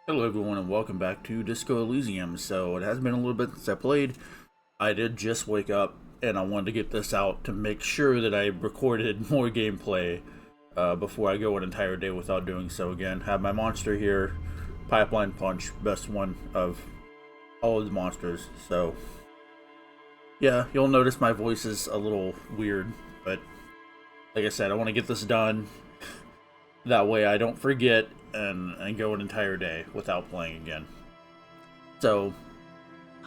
Hello everyone and welcome back to Disco Elysium. So it has been a little bit since I played. I did just wake up and I wanted to get this out to make sure that I recorded more gameplay before I go an entire day without doing so again. Have my monster here, Pipeline Punch, best one of all of the monsters. So yeah, you'll notice my voice is a little weird, but like I said, I want to get this done. That way I don't forget and go an entire day without playing again. So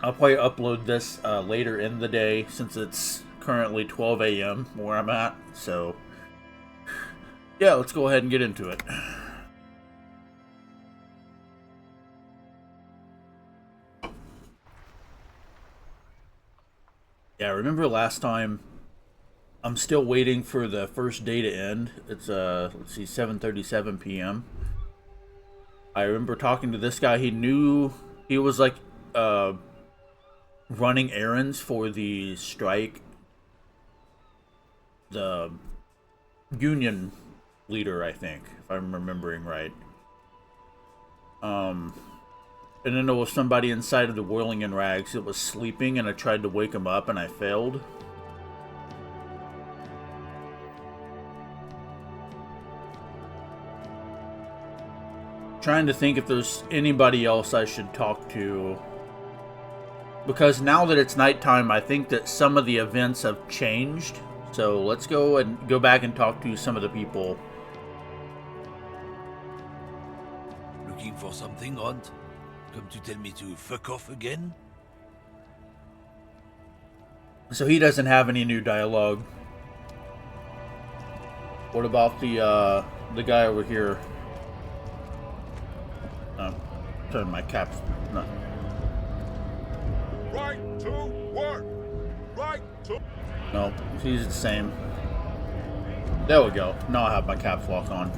I'll probably upload this later in the day since it's currently 12 a.m. where I'm at. So yeah, let's go ahead and get into it. Yeah, remember last time? I'm still waiting for the first day to end. It's let's see, 7:37 p.m. I remember talking to this guy. He knew he was like running errands for the strike, the union leader, I think, if I'm remembering right. And then there was somebody inside of the Whirling in Rags that was sleeping, and I tried to wake him up, and I failed. Trying to think if there's anybody else I should talk to, because now that it's nighttime, I think that some of the events have changed. So let's go back and talk to some of the people. Looking for something, Hunt? Come to tell me to fuck off again? So he doesn't have any new dialogue. What about the guy over here? Turn my caps. No. Right to work. Right to. No, he's the same. There we go. Now I have my caps lock on.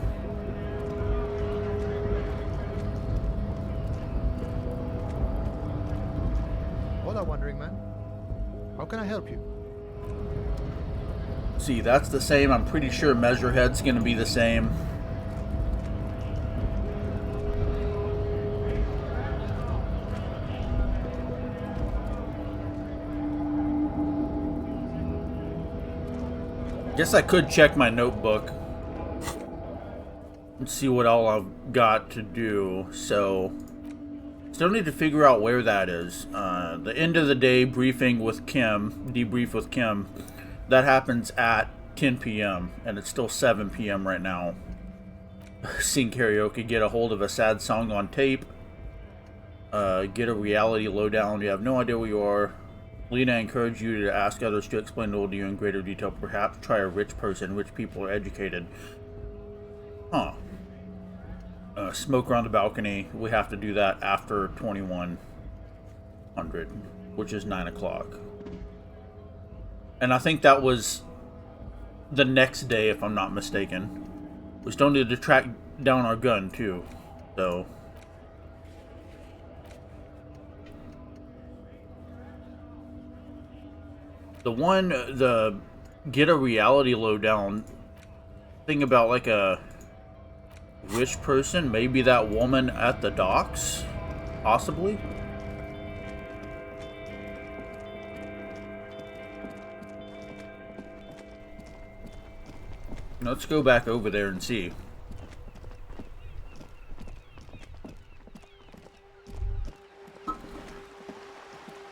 Hola, wandering man. How can I help you? See, that's the same. I'm pretty sure Measurehead's gonna be the same. Guess I could check my notebook and see what all I've got to do. So, still need to figure out where that is. The end of the day briefing with Kim, debrief with Kim, that happens at 10 p.m. and it's still 7 p.m. right now. Sing karaoke, get a hold of a sad song on tape, get a reality lowdown. You have no idea where you are. Lena encouraged you to ask others to explain the world to you in greater detail. Perhaps try a rich person. Rich people are educated. Huh. Smoke around the balcony. We have to do that after 2100, which is 9 o'clock. And I think that was the next day, if I'm not mistaken. We still need to track down our gun, too. So... the get a reality lowdown thing about like a rich person, maybe that woman at the docks, possibly. Let's go back over there and see.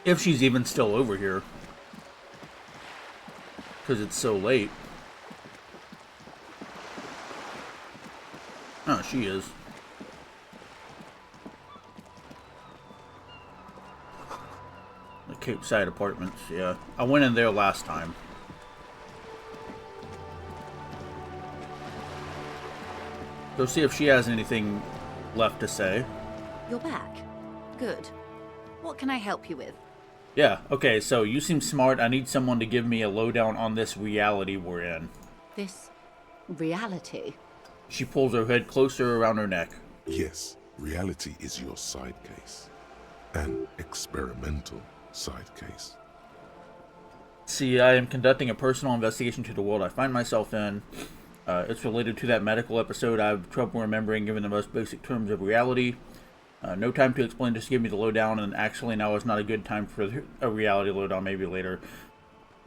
If she's even still over here. Because it's so late. Oh, she is. The Cape Side Apartments, yeah. I went in there last time. Go see if she has anything left to say. You're back. Good. What can I help you with? Yeah, okay, so you seem smart. I need someone to give me a lowdown on this reality we're in. This reality? She pulls her head closer around her neck. Yes, reality is your side case. An experimental side case. See, I am conducting a personal investigation to the world I find myself in. It's related to that medical episode. I have trouble remembering given the most basic terms of reality. No time to explain, just give me the lowdown, and actually now is not a good time for a reality lowdown, maybe later.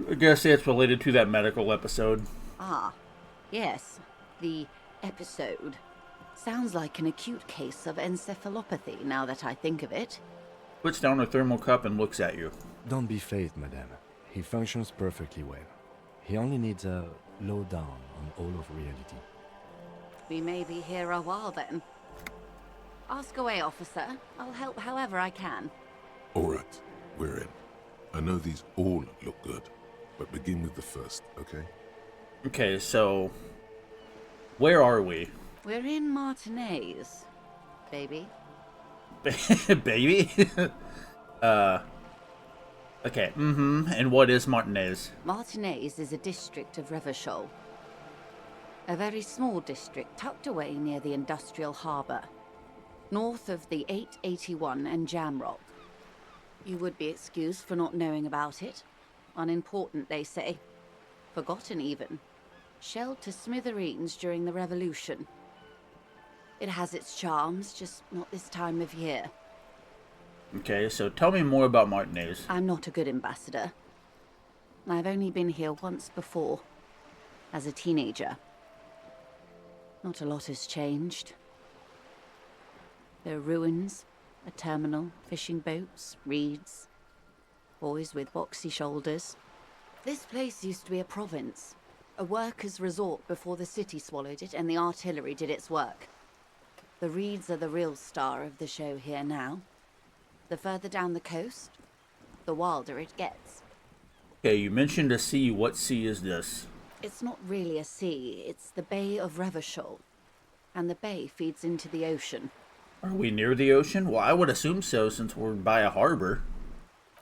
I guess it's related to that medical episode. Ah, yes. The episode. Sounds like an acute case of encephalopathy, now that I think of it. Puts down a thermal cup and looks at you. Don't be phased, madame. He functions perfectly well. He only needs a lowdown on all of reality. We may be here a while then. Ask away, officer. I'll help however I can. All right, we're in. I know these all look good, but begin with the first, okay? Okay, so where are we? We're in Martinez, baby. Baby? Okay, and what is Martinez? Martinez is a district of Revachol. A very small district tucked away near the industrial harbour, north of the 881 and Jamrock. You would be excused for not knowing about it. Unimportant, they say. Forgotten, even. Shelled to smithereens during the Revolution. It has its charms, just not this time of year. Okay, so tell me more about Martinez. I'm not a good ambassador. I've only been here once before, as a teenager. Not a lot has changed. There are ruins, a terminal, fishing boats, reeds, boys with boxy shoulders. This place used to be a province, a workers' resort before the city swallowed it and the artillery did its work. The reeds are the real star of the show here now. The further down the coast, the wilder it gets. Okay, you mentioned a sea. What sea is this? It's not really a sea, it's the Bay of Revachol. And the bay feeds into the ocean. Are we near the ocean? Well, I would assume so, since we're by a harbor.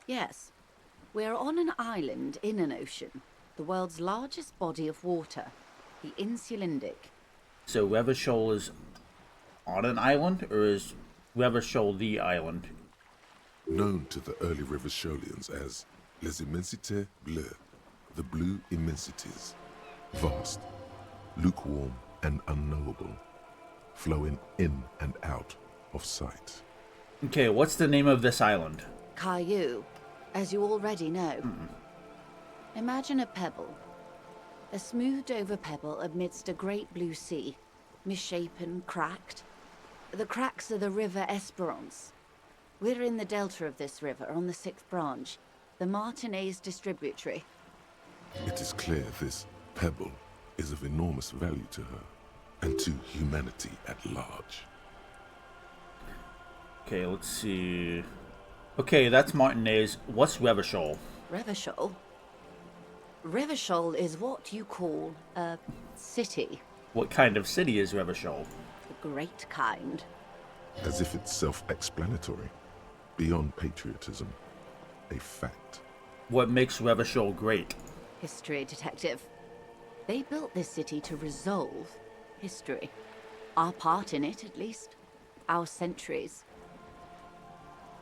Yes. We're on an island in an ocean, the world's largest body of water, the Insulindic. So Revachol is on an island, or is Revachol the island? Known to the early Revacholians as Les Immensités Bleues, the blue immensities. Vast, lukewarm, and unknowable, flowing in and out of sight. Okay, what's the name of this island? Caillou, as you already know. Imagine a pebble. A smoothed over pebble amidst a great blue sea, misshapen, cracked. The cracks are the river Esperance. We're in the delta of this river on the 6th branch, the Martinez distributary. It is clear this pebble is of enormous value to her, and to humanity at large. Okay, let's see. Okay, that's Martinez. What's Revachol? Revachol? Revachol is what you call a city. What kind of city is Revachol? The great kind. As if it's self-explanatory, beyond patriotism, a fact. What makes Revachol great? History detective. They built this city to resolve history. Our part in it, at least. Our centuries.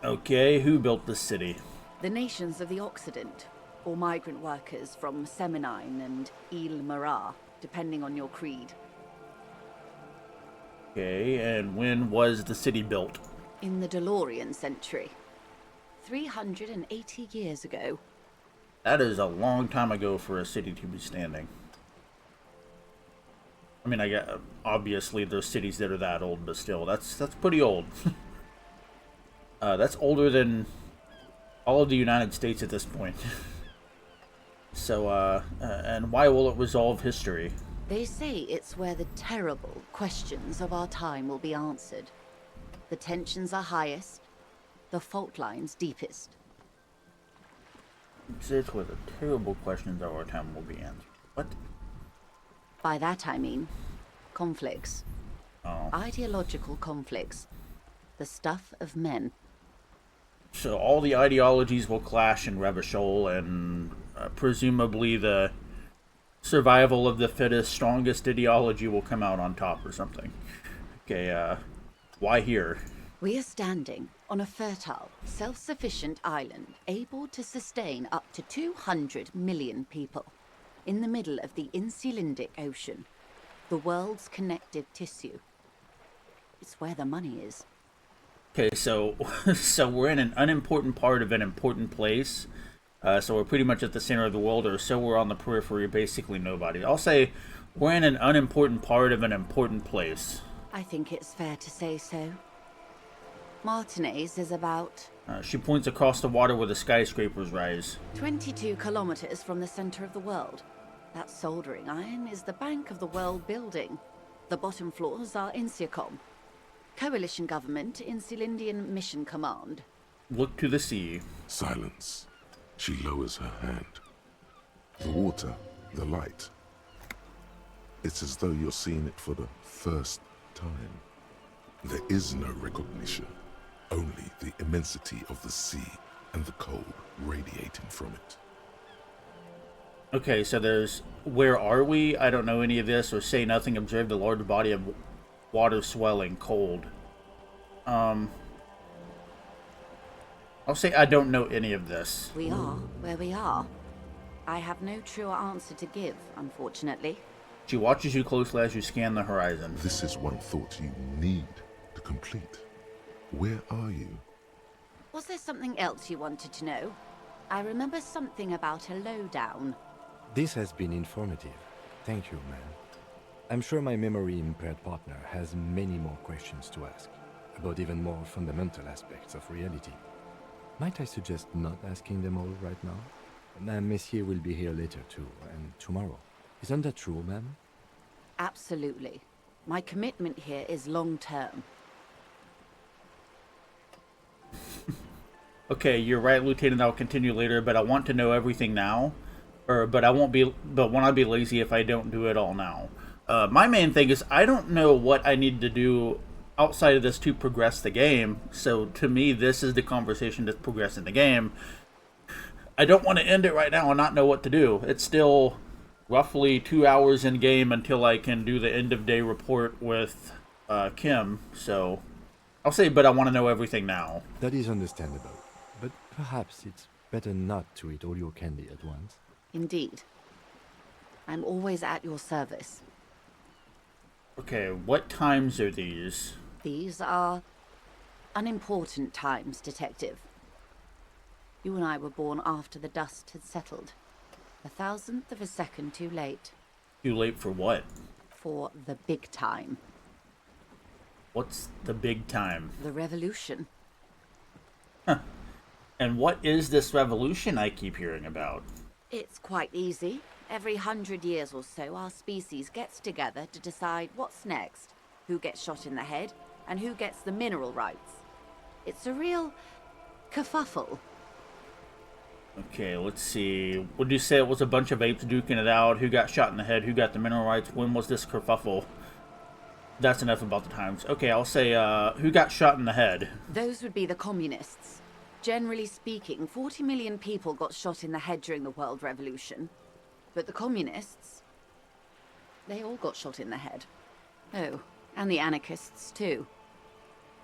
Okay, who built this city? The nations of the Occident, or migrant workers from Seminine and Ile-Marat, depending on your creed. Okay, and when was the city built? In the DeLorean century. 380 years ago. That is a long time ago for a city to be standing. I mean, I get obviously there's cities that are that old, but still, that's pretty old. That's older than all of the United States at this point. So, and why will it resolve history? They say it's where the terrible questions of our time will be answered. The tensions are highest, the fault lines deepest. It's where the terrible questions of our time will be answered. What? By that I mean conflicts. Oh. Ideological conflicts. The stuff of men. So all the ideologies will clash in Revachol, and presumably the survival of the fittest, strongest ideology will come out on top or something. Okay, why here? We are standing on a fertile, self-sufficient island able to sustain up to 200 million people in the middle of the Insulindic Ocean, the world's connective tissue. It's where the money is. Okay, so so we're in an unimportant part of an important place. So we're pretty much at the center of the world, or so we're on the periphery, basically nobody. I'll say we're in an unimportant part of an important place. I think it's fair to say so. Martinez is about She points across the water where the skyscrapers rise. 22 kilometers from the center of the world. That soldering iron is the bank of the world building. The bottom floors are Insiacom. Coalition government, Insulindian Mission Command. Look to the sea. Silence. She lowers her hand. The water, the light. It's as though you're seeing it for the first time. There is no recognition, only the immensity of the sea and the cold radiating from it. Okay, so there's... Where are we? I don't know any of this, or say nothing. Observe the large body of water swelling, cold. I'll say I don't know any of this. We are where we are. I have no truer answer to give, unfortunately. She watches you closely as you scan the horizon. This is one thought you need to complete. Where are you? Was there something else you wanted to know? I remember something about a lowdown. This has been informative. Thank you, man. I'm sure my memory-impaired partner has many more questions to ask, about even more fundamental aspects of reality. Might I suggest not asking them all right now? Messier will be here later too, and tomorrow. Isn't that true, ma'am? Absolutely. My commitment here is long-term. Okay, you're right, Lieutenant. I'll continue later, but I want to know everything now. But I won't be. But won't I be lazy if I don't do it all now? My main thing is I don't know what I need to do outside of this to progress the game. So to me, this is the conversation that's progressing the game. I don't want to end it right now and not know what to do. It's still roughly 2 hours in game until I can do the end of day report with Kim. So I'll say, but I want to know everything now. That is understandable, but perhaps it's better not to eat all your candy at once. Indeed. I'm always at your service. Okay, what times are these? These are unimportant times, Detective. You and I were born after the dust had settled. 1,000th of a second too late. Too late for what? For the big time. What's the big time? The revolution. And what is this revolution I keep hearing about? It's quite easy. Every 100 years or so, our species gets together to decide what's next, who gets shot in the head, and who gets the mineral rights. It's a real kerfuffle. Okay, let's see. Would you say it was a bunch of apes duking it out? Who got shot in the head? Who got the mineral rights? When was this kerfuffle? That's enough about the times. Okay, I'll say, who got shot in the head? Those would be the communists. Generally speaking, 40 million people got shot in the head during the World Revolution. But the communists, they all got shot in the head. Oh, and the anarchists too.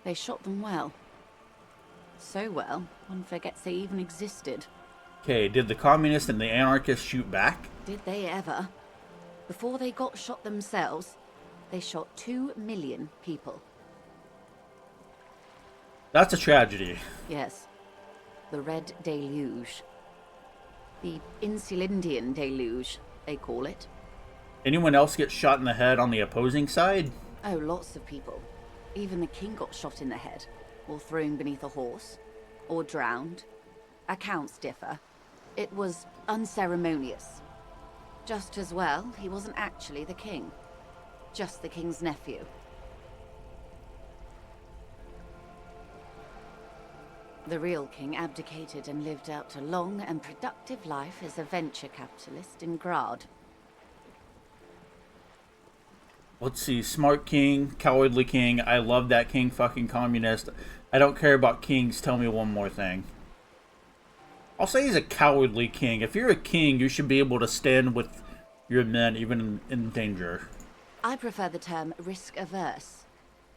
They shot them well. So well, one forgets they even existed. Okay, did the communists and the anarchists shoot back? Did they ever? Before they got shot themselves, they shot 2 million people. That's a tragedy. Yes. The Red Deluge. The Insulindian Deluge, they call it. Anyone else get shot in the head on the opposing side? Oh, lots of people. Even the king got shot in the head, or thrown beneath a horse, or drowned. Accounts differ. It was unceremonious. Just as well, he wasn't actually the king. Just the king's nephew. The real king abdicated and lived out a long and productive life as a venture capitalist in Grad. Let's see, smart king, cowardly king. I love that king, fucking communist. I don't care about kings. Tell me one more thing. I'll say he's a cowardly king. If you're a king, you should be able to stand with your men, even in danger. I prefer the term risk-averse.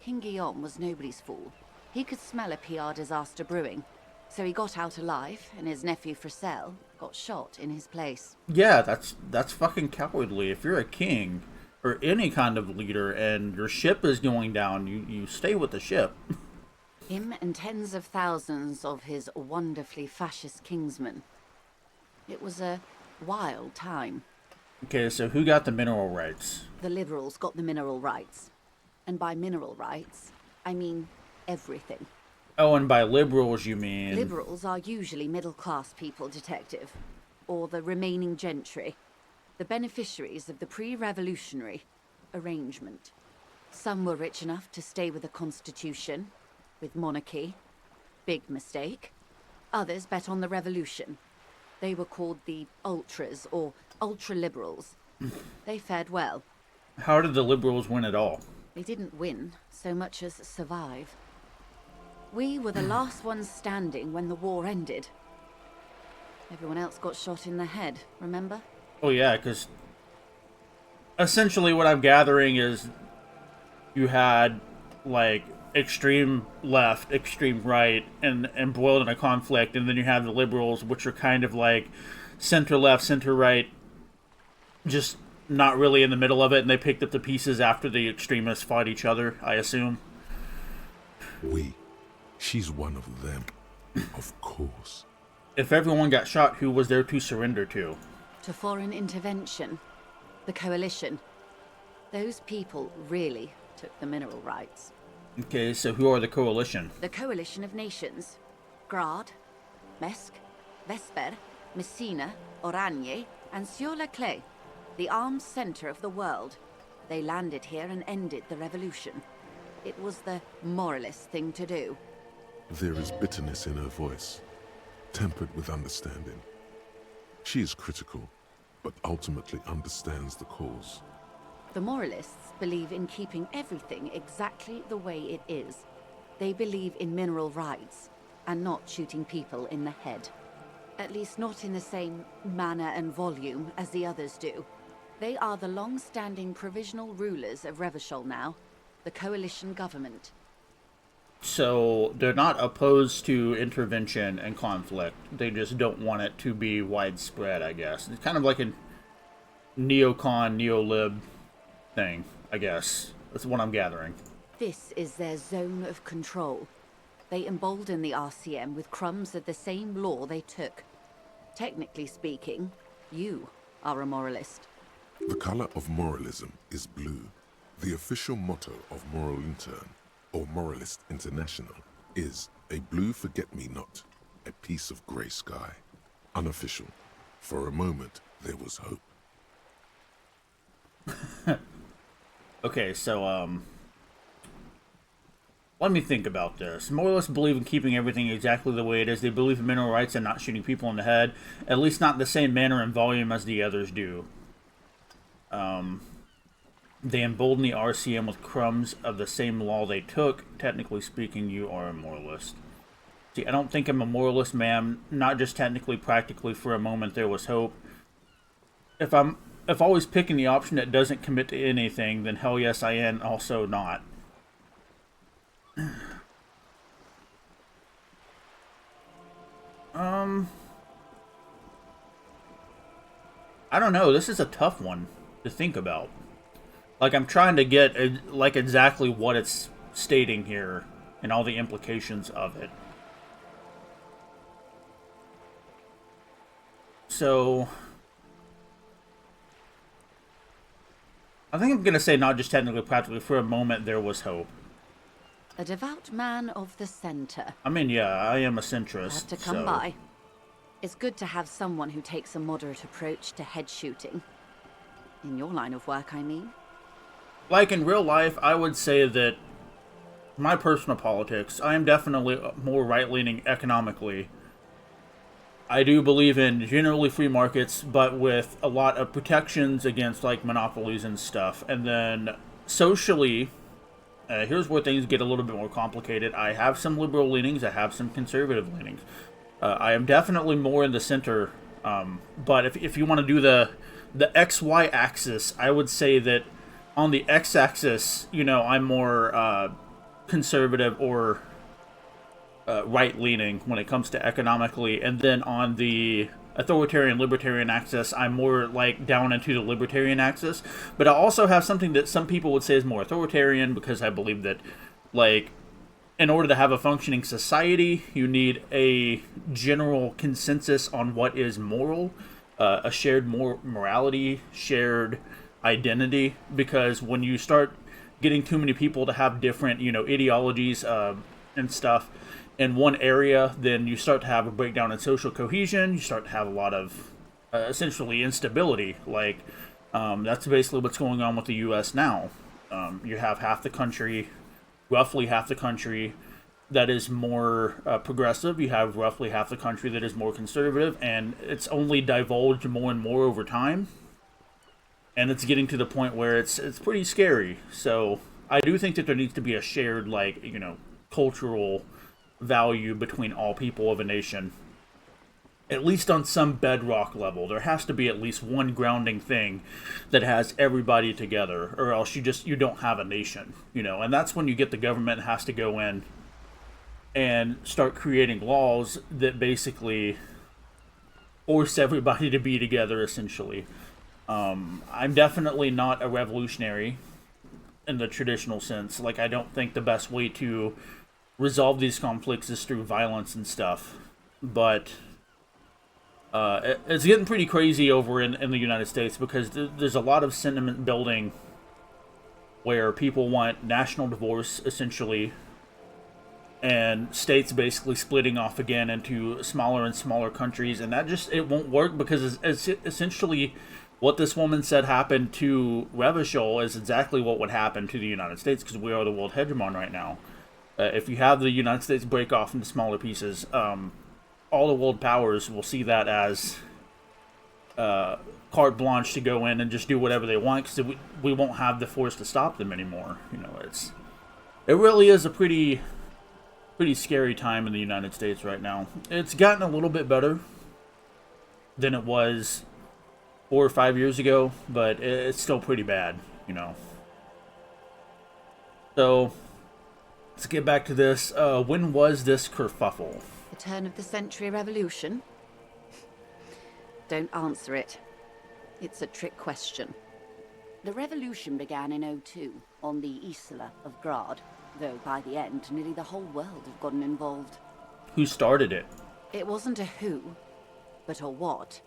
King Guillaume was nobody's fool. He could smell a PR disaster brewing, so he got out alive, and his nephew Fricelle got shot in his place. Yeah, that's fucking cowardly. If you're a king, or any kind of leader, and your ship is going down, you stay with the ship. Him and tens of thousands of his wonderfully fascist kingsmen. It was a wild time. Okay, so who got the mineral rights? The liberals got the mineral rights. And by mineral rights, I mean everything. Oh, and by liberals you mean... Liberals are usually middle-class people, Detective. Or the remaining gentry. The beneficiaries of the pre-revolutionary arrangement. Some were rich enough to stay with the Constitution, with monarchy. Big mistake. Others bet on the revolution. They were called the ultras, or ultra-liberals. They fared well. How did the liberals win at all? They didn't win so much as survive. We were the last ones standing when the war ended. Everyone else got shot in the head, remember? Oh yeah, because essentially what I'm gathering is you had, like, extreme left, extreme right, and embroiled in a conflict, and then you have the liberals, which are kind of like center-left, center-right, just not really in the middle of it, and they picked up the pieces after the extremists fought each other, I assume. She's one of them. Of course. If everyone got shot, who was there to surrender to? To foreign intervention. The coalition. Those people really took the mineral rights. Okay, so who are the coalition? The coalition of nations. Grad, Mesk, Vesper, Messina, Oranje, and Sur-la-Clay. The armed center of the world. They landed here and ended the revolution. It was the moralist thing to do. There is bitterness in her voice, tempered with understanding. She is critical, but ultimately understands the cause. The moralists believe in keeping everything exactly the way it is. They believe in mineral rights, and not shooting people in the head. At least not in the same manner and volume as the others do. They are the long-standing provisional rulers of Revachol now, the coalition government. So they're not opposed to intervention and conflict. They just don't want it to be widespread, I guess. It's kind of like a neocon, neolib thing, I guess. That's what I'm gathering. This is their zone of control. They embolden the RCM with crumbs of the same law they took. Technically speaking, you are a moralist. The color of moralism is blue. The official motto of Moral Intern, or Moralist International, is a blue forget-me-not, a piece of grey sky. Unofficial. For a moment, there was hope. Okay, so, let me think about this. Moralists believe in keeping everything exactly the way it is. They believe in mineral rights and not shooting people in the head. At least not in the same manner and volume as the others do. They embolden the RCM with crumbs of the same law they took. Technically speaking, you are a moralist. See, I don't think I'm a moralist, ma'am. Not just technically, practically. For a moment, there was hope. If always picking the option that doesn't commit to anything, then hell yes, I am also not. I don't know. This is a tough one to think about. Like, I'm trying to get, like, exactly what it's stating here and all the implications of it. So, I think I'm going to say not just technically, practically. For a moment, there was hope. A devout man of the center. I mean, yeah, I am a centrist. Had to come by. It's good to have someone who takes a moderate approach to head shooting. In your line of work, I mean. Like, in real life, I would say that my personal politics, I am definitely more right-leaning economically. I do believe in generally free markets, but with a lot of protections against, like, monopolies and stuff. And then, socially, here's where things get a little bit more complicated. I have some liberal leanings, I have some conservative leanings. I am definitely more in the center, but if you want to do the XY axis, I would say that on the x-axis, you know, I'm more conservative or right-leaning when it comes to economically, and then on the authoritarian libertarian axis, I'm more like down into the libertarian axis. But I also have something that some people would say is more authoritarian, because I believe that, like, in order to have a functioning society, you need a general consensus on what is moral, a shared morality, shared identity. Because when you start getting too many people to have different, ideologies and stuff in one area, then you start to have a breakdown in social cohesion. You start to have a lot of essentially instability. Like that's basically what's going on with the U.S. now. You have roughly half the country that is more progressive. You have roughly half the country that is more conservative, and it's only divulged more and more over time. And it's getting to the point where it's pretty scary. So I do think that there needs to be a shared, cultural value between all people of a nation. At least on some bedrock level. There has to be at least one grounding thing that has everybody together, or else you don't have a nation, and that's when you get the government has to go in and start creating laws that basically force everybody to be together, essentially. I'm definitely not a revolutionary in the traditional sense. Like, I don't think the best way to resolve these conflicts is through violence and stuff. But it's getting pretty crazy over in the United States, because there's a lot of sentiment building where people want national divorce, essentially, and states basically splitting off again into smaller and smaller countries, and it won't work, because it's essentially what this woman said happened to Revachol is exactly what would happen to the United States, because we are the world hegemon right now. If you have the United States break off into smaller pieces, all the world powers will see that as carte blanche to go in and just do whatever they want, because we won't have the force to stop them anymore. It really is a pretty scary time in the United States right now. It's gotten a little bit better than it was 4 or 5 years ago, but it's still pretty bad, So, let's get back to this. When was this kerfuffle? The turn of the century revolution? Don't answer it. It's a trick question. The revolution began in '02 on the Isla of Grad, though by the end, nearly the whole world had gotten involved. Who started it? It wasn't a who, but a what.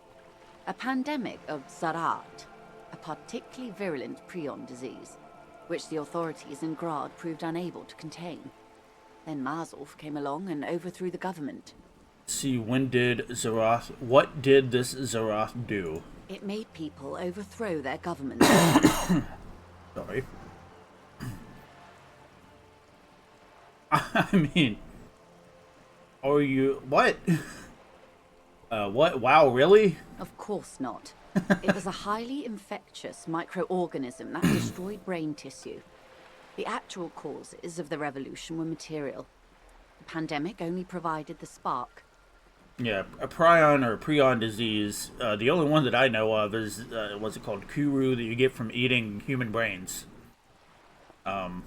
A pandemic of Zarat, a particularly virulent prion disease, which the authorities in Grad proved unable to contain. Then Mazov came along and overthrew the government. See, what did this Zarath do? It made people overthrow their government. Sorry. I mean, are you... What? What? Wow, really? Of course not. It was a highly infectious microorganism that destroyed brain tissue. The actual causes of the revolution were material. The pandemic only provided the spark. Yeah, a prion disease. The only one that I know of is, what's it called? Kuru, that you get from eating human brains. So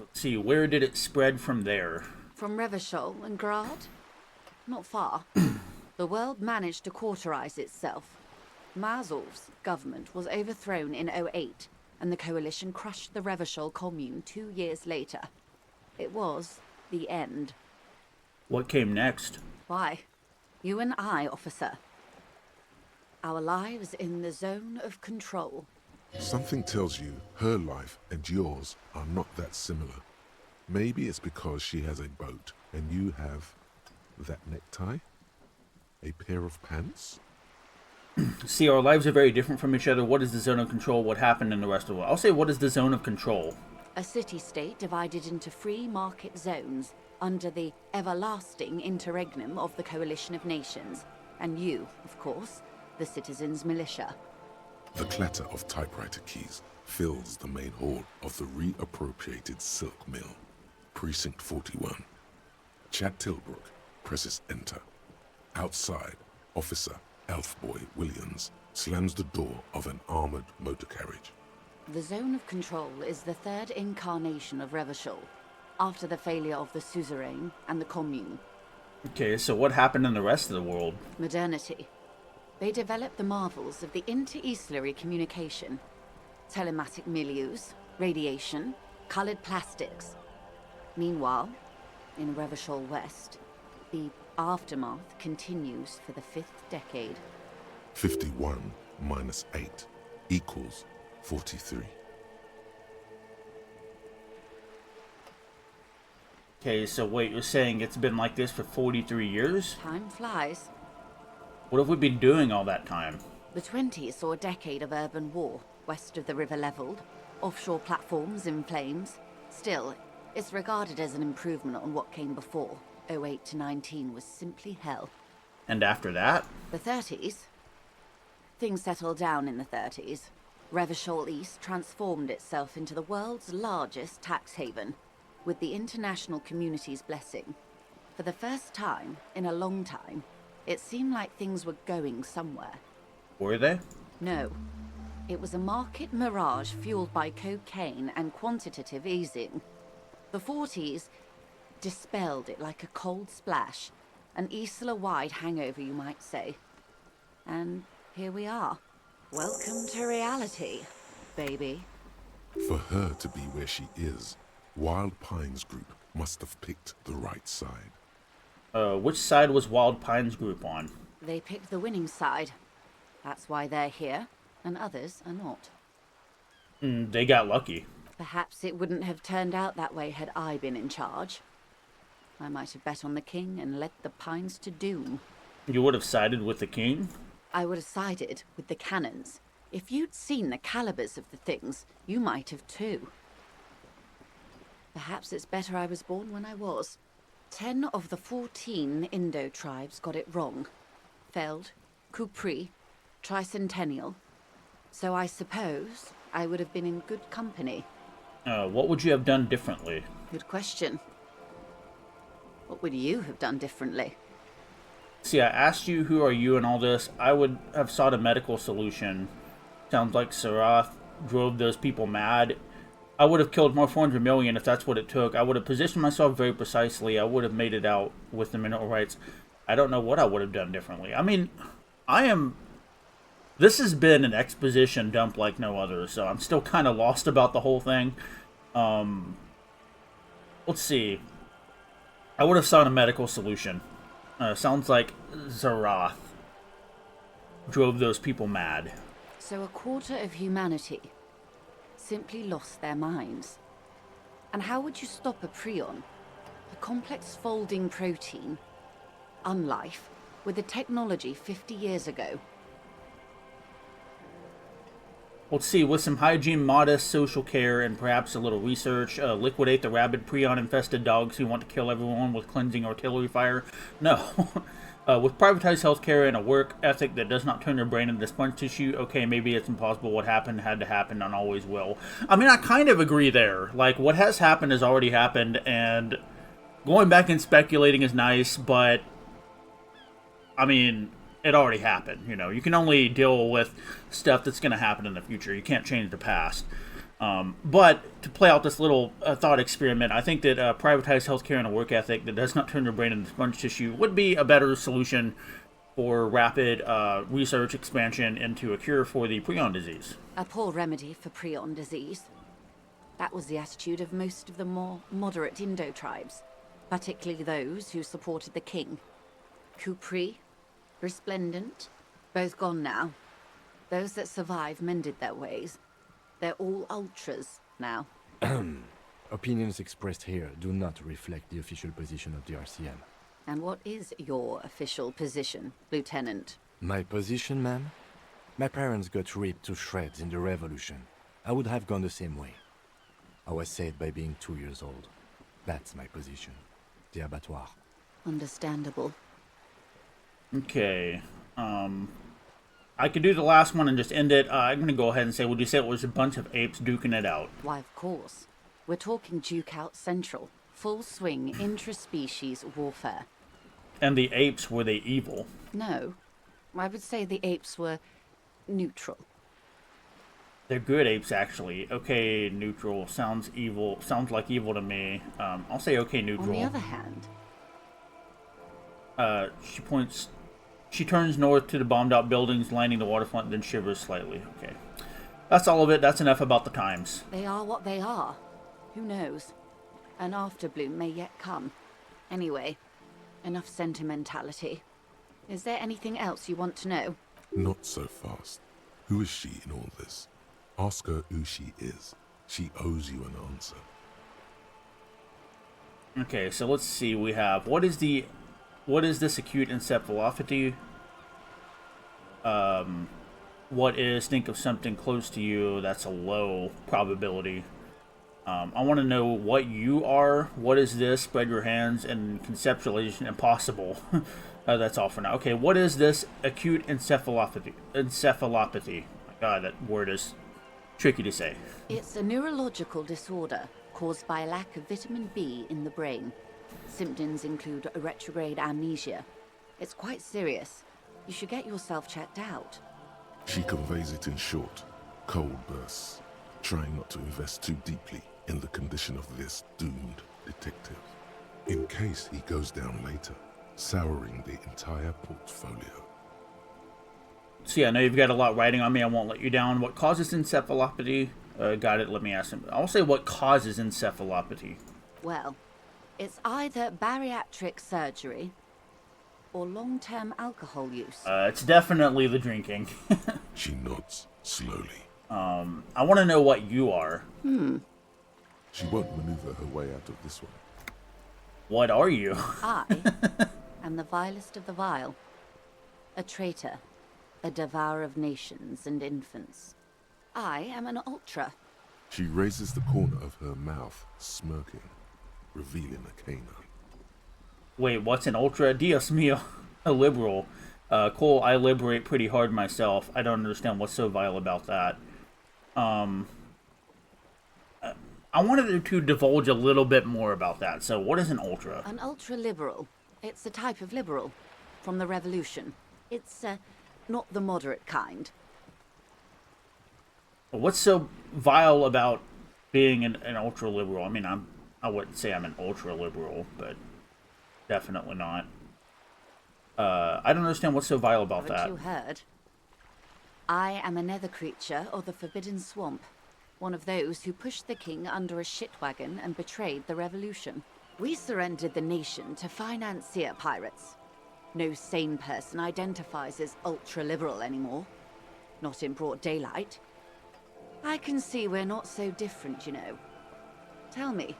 let's see, where did it spread from there? From Revachol and Grad? Not far. The world managed to cauterize itself. Mazov's government was overthrown in '08, and the coalition crushed the Revachol commune 2 years later. It was the end. What came next? Why? You and I, officer. Our lives in the zone of control. Something tells you her life and yours are not that similar. Maybe it's because she has a boat and you have that necktie? A pair of pants? See, our lives are very different from each other. What is the zone of control? What happened in the rest of the world? I'll say, what is the zone of control? A city-state divided into free market zones under the everlasting interregnum of the Coalition of Nations. And you, of course, the citizens' militia. The clatter of typewriter keys fills the main hall of the reappropriated silk mill. Precinct 41. Chad Tilbrook presses enter. Outside, Officer Elfboy Williams slams the door of an armored motor carriage. The zone of control is the third incarnation of Revachol, after the failure of the suzerain and the commune. Okay, so what happened in the rest of the world? Modernity. They developed the marvels of the inter-eastlery communication, telematic milieus, radiation, colored plastics. Meanwhile, in Revachol West, the aftermath continues for the 5th decade. 51 minus 8 equals 43. Okay, so wait, you're saying it's been like this for 43 years? Time flies. What have we been doing all that time? The 20s saw a decade of urban war, west of the river leveled, offshore platforms in flames. Still, it's regarded as an improvement on what came before. 08 to 19 was simply hell. And after that? The 30s? Things settled down in the 30s. Revachol East transformed itself into the world's largest tax haven, with the international community's blessing. For the first time in a long time, it seemed like things were going somewhere. Were they? No. It was a market mirage fueled by cocaine and quantitative easing. The 40s dispelled it like a cold splash, an Isla-wide hangover, you might say. And here we are. Welcome to reality, baby. For her to be where she is, Wild Pines Group must have picked the right side. Which side was Wild Pines Group on? They picked the winning side. That's why they're here, and others are not. They got lucky. Perhaps it wouldn't have turned out that way had I been in charge. I might have bet on the king and led the Pines to doom. You would have sided with the king? I would have sided with the cannons. If you'd seen the calibers of the things, you might have too. Perhaps it's better I was born when I was. 10 of the 14 Indo tribes got it wrong. Feld, Kupri, Tricentennial. So I suppose I would have been in good company. What would you have done differently? Good question. What would you have done differently? See, I asked you who are you and all this. I would have sought a medical solution. Sounds like Sarath drove those people mad. I would have killed more 400 million if that's what it took. I would have positioned myself very precisely. I would have made it out with the mineral rights. I don't know what I would have done differently. I mean, this has been an exposition dump like no other, so I'm still kind of lost about the whole thing. Let's see. I would have sought a medical solution. Sounds like Zarath drove those people mad. So a quarter of humanity simply lost their minds. And how would you stop a prion, a complex folding protein, unlife, with the technology 50 years ago? Let's see, with some hygiene, modest social care, and perhaps a little research, liquidate the rabid prion-infested dogs who want to kill everyone with cleansing artillery fire? No. With privatized healthcare and a work ethic that does not turn your brain into sponge tissue, okay, maybe it's impossible. What happened had to happen and always will. I mean, I kind of agree there. Like, what has happened has already happened, and going back and speculating is nice, but, I mean, it already happened. You know, you can only deal with stuff that's going to happen in the future. You can't change the past. But to play out this little thought experiment, I think that privatized healthcare and a work ethic that does not turn your brain into sponge tissue would be a better solution for rapid research expansion into a cure for the prion disease. A poor remedy for prion disease. That was the attitude of most of the more moderate Indo tribes, particularly those who supported the king. Kupri, Resplendent, both gone now. Those that survived mended their ways. They're all ultras now. Opinions expressed here do not reflect the official position of the RCM. And what is your official position, Lieutenant? My position, ma'am? My parents got ripped to shreds in the revolution. I would have gone the same way. I was saved by being 2 years old. That's my position. The abattoir. Understandable. Okay. I could do the last one and just end it. I'm going to go ahead and say, would you say it was a bunch of apes duking it out? Why, of course. We're talking Duke Out Central. Full swing intraspecies warfare. And the apes, were they evil? No. I would say the apes were neutral. They're good apes, actually. Okay, neutral. Sounds evil. Sounds like evil to me. I'll say okay, neutral. On the other hand... She turns north to the bombed-out buildings lining the waterfront, then shivers slightly. Okay. That's all of it. That's enough about the times. They are what they are. Who knows? An afterbloom may yet come. Anyway, enough sentimentality. Is there anything else you want to know? Not so fast. Who is she in all this? Ask her who she is. She owes you an answer. Okay, so let's see. We have what is this acute encephalopathy? What is think of something close to you? That's a low probability. I want to know what you are. What is this? Spread your hands and conceptualization impossible. That's all for now. Okay, what is this acute encephalopathy? Encephalopathy. My God, that word is tricky to say. It's a neurological disorder caused by a lack of vitamin B in the brain. Symptoms include a retrograde amnesia. It's quite serious. You should get yourself checked out. She conveys it in short, cold bursts, trying not to invest too deeply in the condition of this doomed detective, in case he goes down later, souring the entire portfolio. See, I know you've got a lot writing on me. I won't let you down. What causes encephalopathy? Got it. Let me ask him. I'll say what causes encephalopathy. Well, it's either bariatric surgery or long-term alcohol use. It's definitely the drinking. She nods slowly. I want to know what you are. She won't maneuver her way out of this one. What are you? I am the vilest of the vile. A traitor. A devourer of nations and infants. I am an ultra. She raises the corner of her mouth, smirking, revealing a canine. Wait, what's an ultra? Dios mío. A liberal. Cole, I liberate pretty hard myself. I don't understand what's so vile about that. I wanted to divulge a little bit more about that. So what is an ultra? An ultra-liberal. It's a type of liberal. From the revolution. It's, not the moderate kind. What's so vile about being an ultra-liberal? I mean, I wouldn't say I'm an ultra-liberal, but definitely not. I don't understand what's so vile about that. Haven't you heard? I am a nether creature of the Forbidden Swamp. One of those who pushed the king under a shit wagon and betrayed the revolution. We surrendered the nation to financier pirates. No sane person identifies as ultra-liberal anymore. Not in broad daylight. I can see we're not so different, you know. Tell me,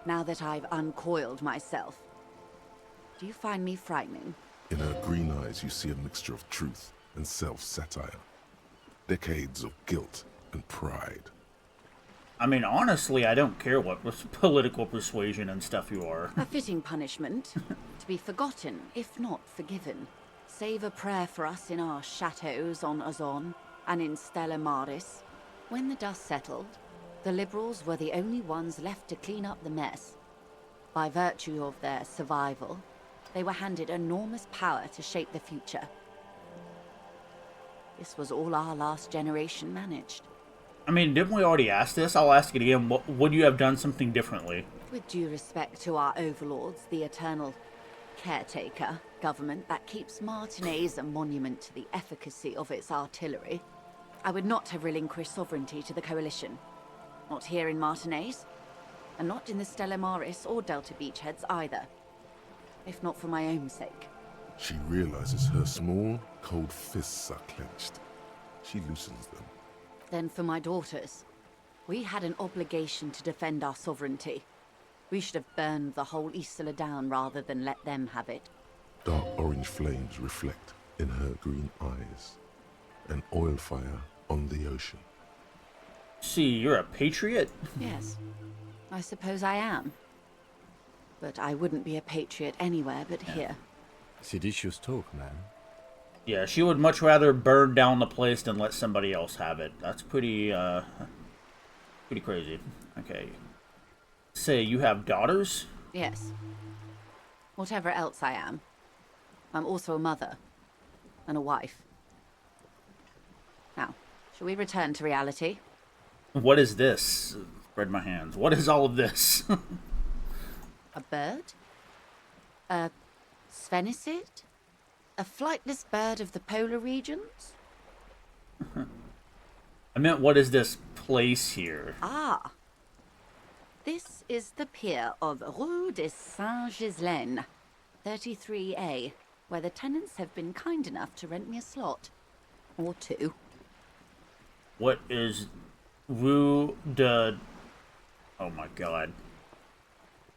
now that I've uncoiled myself, do you find me frightening? In her green eyes, you see a mixture of truth and self-satire. Decades of guilt and pride. I mean, honestly, I don't care what political persuasion and stuff you are. A fitting punishment. To be forgotten, if not forgiven. Save a prayer for us in our chateaus on Azon and in Stella Maris. When the dust settled, the liberals were the only ones left to clean up the mess. By virtue of their survival, they were handed enormous power to shape the future. This was all our last generation managed. I mean, didn't we already ask this? I'll ask it again. Would you have done something differently? With due respect to our overlords, the eternal caretaker government that keeps Martinez a monument to the efficacy of its artillery, I would not have relinquished sovereignty to the Coalition. Not here in Martinez, and not in the Stella Maris or Delta Beachheads either. If not for my own sake. She realizes her small, cold fists are clenched. She loosens them. Then for my daughters. We had an obligation to defend our sovereignty. We should have burned the whole Isola down rather than let them have it. Dark orange flames reflect in her green eyes. An oil fire on the ocean. See, you're a patriot? Yes, I suppose I am. But I wouldn't be a patriot anywhere but here. Seditious talk, man. Yeah, she would much rather burn down the place than let somebody else have it. That's pretty crazy. Okay. Say, you have daughters? Yes. Whatever else I am. I'm also a mother. And a wife. Now, shall we return to reality? What is this? Spread my hands. What is all of this? A bird? A sphenicid? A flightless bird of the polar regions? I meant, what is this place here? Ah. This is the pier of Rue de Saint-Ghislain, 33A, where the tenants have been kind enough to rent me a slot. Or two. What is Rue de... Oh my god.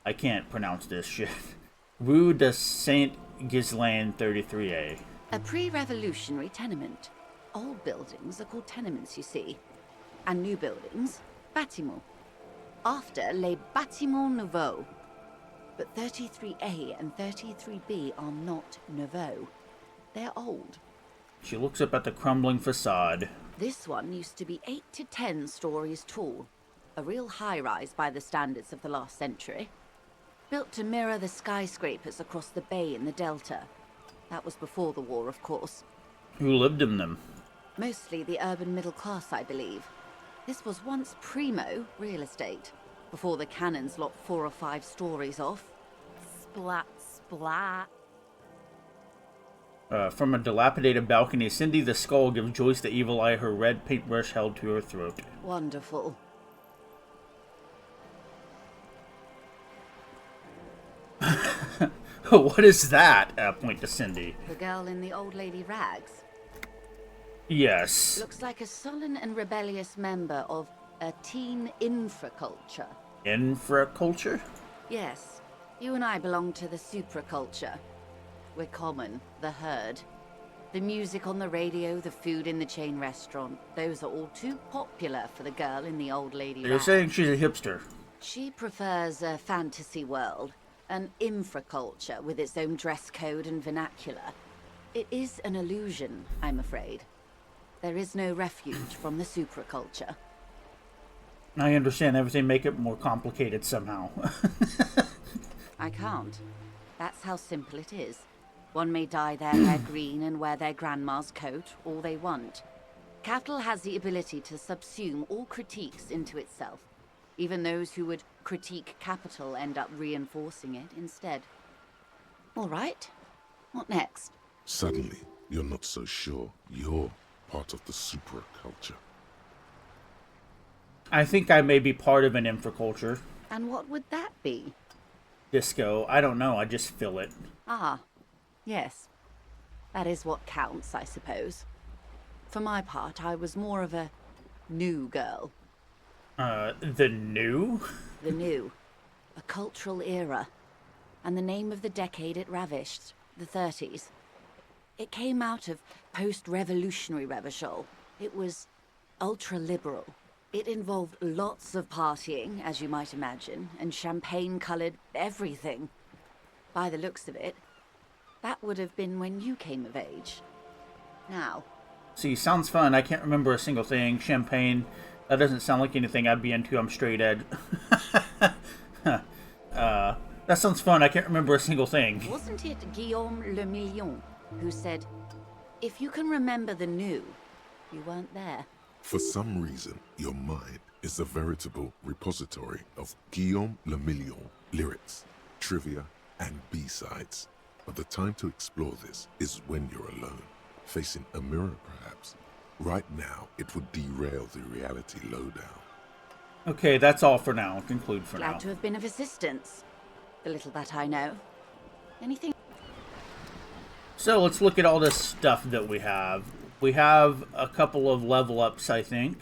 I can't pronounce this shit. Rue de Saint-Ghislain 33A. A pre-revolutionary tenement. Old buildings are called tenements, you see. And new buildings, bâtiments. After les bâtiments nouveaux. But 33A and 33B are not nouveaux. They're old. She looks up at the crumbling facade. This one used to be 8 to 10 stories tall. A real high-rise by the standards of the last century. Built to mirror the skyscrapers across the bay in the Delta. That was before the war, of course. Who lived in them? Mostly the urban middle class, I believe. This was once primo real estate, before the cannons lopped 4 or 5 stories off. Splat, splat. From a dilapidated balcony, Cindy the Skull gives Joyce the Evil Eye, her red paintbrush held to her throat. Wonderful. What is that? Point to Cindy. The girl in the old lady rags. Yes. Looks like a sullen and rebellious member of a teen infraculture. Infraculture? Yes. You and I belong to the supraculture. We're common, the herd. The music on the radio, the food in the chain restaurant, those are all too popular for the girl in the old lady You're rag. saying she's a hipster. She prefers a fantasy world, an infraculture with its own dress code and vernacular. It is an illusion, I'm afraid. There is no refuge from the supraculture. I understand everything, make it more complicated somehow. I can't. That's how simple it is. One may dye their hair green and wear their grandma's coat all they want. Capital has the ability to subsume all critiques into itself. Even those who would critique capital end up reinforcing it instead. All right. What next? Suddenly, you're not so sure you're part of the supraculture. I think I may be part of an infraculture. And what would that be? Disco. I don't know. I just feel it. Ah, yes. That is what counts, I suppose. For my part, I was more of a new girl. The new? The new. A cultural era. And the name of the decade it ravished, the 30s. It came out of post-revolutionary Revachol. It was ultra-liberal. It involved lots of partying, as you might imagine, and champagne-colored everything. By the looks of it, that would have been when you came of age. Now. See, sounds fun. I can't remember a single thing. Champagne. That doesn't sound like anything I'd be into. I'm straight edge. That sounds fun. I can't remember a single thing. Wasn't it Guillaume Le Million who said, if you can remember the new, you weren't there? For some reason, your mind is a veritable repository of Guillaume Le Million lyrics, trivia, and B-sides. But the time to explore this is when you're alone, facing a mirror perhaps. Right now, it would derail the reality lowdown. Okay, that's all for now. Conclude for now. Glad to have been of assistance. The little that I know. Anything? So let's look at all this stuff that we have. We have a couple of level ups, I think,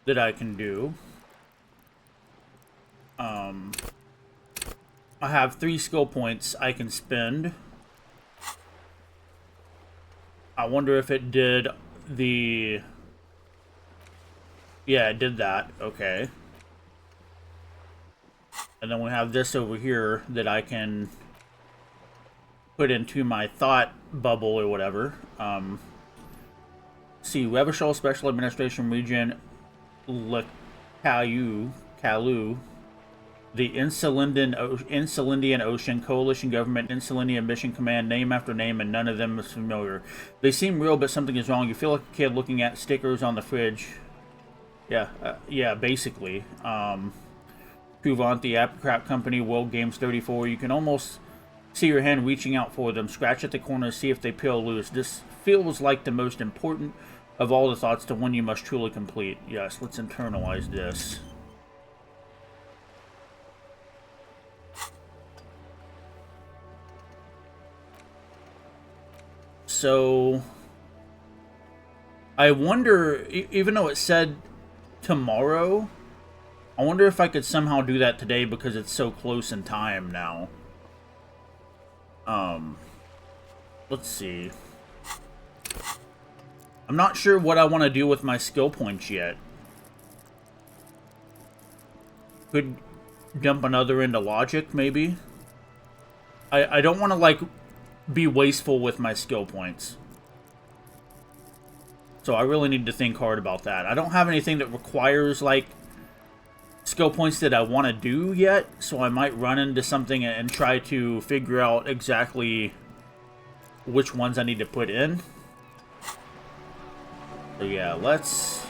that I can do. I have 3 skill points I can spend. I wonder if it did the... Yeah, it did that. Okay. And then we have this over here that I can put into my thought bubble or whatever. See, Revachol Special Administration Region, Le Caillou, the Insulindian Ocean, Coalition Government, Insulindian Mission Command, name after name, and none of them is familiar. They seem real, but something is wrong. You feel like a kid looking at stickers on the fridge. Yeah, basically. Couvant, the Apricot Company, World Games 34. You can almost see your hand reaching out for them. Scratch at the corner, see if they peel loose. This feels like the most important of all the thoughts, the one you must truly complete. Yes, let's internalize this. So I wonder, even though it said tomorrow, I wonder if I could somehow do that today because it's so close in time now. Let's see. I'm not sure what I want to do with my skill points yet. Could dump another into logic, maybe? I don't want to, like, be wasteful with my skill points. So I really need to think hard about that. I don't have anything that requires, like, skill points that I want to do yet, so I might run into something and try to figure out exactly which ones I need to put in. So yeah, let's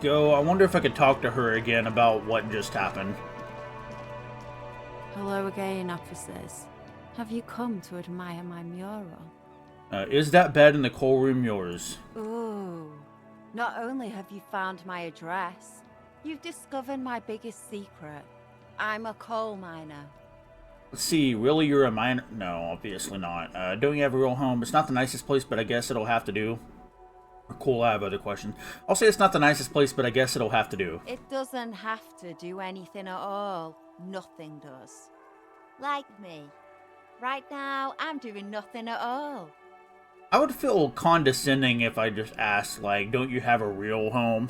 go. I wonder if I could talk to her again about what just happened. Hello again, officers. Have you come to admire my mural? Is that bed in the coal room yours? Ooh. Not only have you found my address, you've discovered my biggest secret. I'm a coal miner. Let's see, really you're a miner? No, obviously not. Don't you have a real home? It's not the nicest place, but I guess it'll have to do. Or cool, I have other questions. I'll say it's not the nicest place, but I guess it'll have to do. It doesn't have to do anything at all. Nothing does. Like me. Right now, I'm doing nothing at all. I would feel condescending if I just asked, like, don't you have a real home?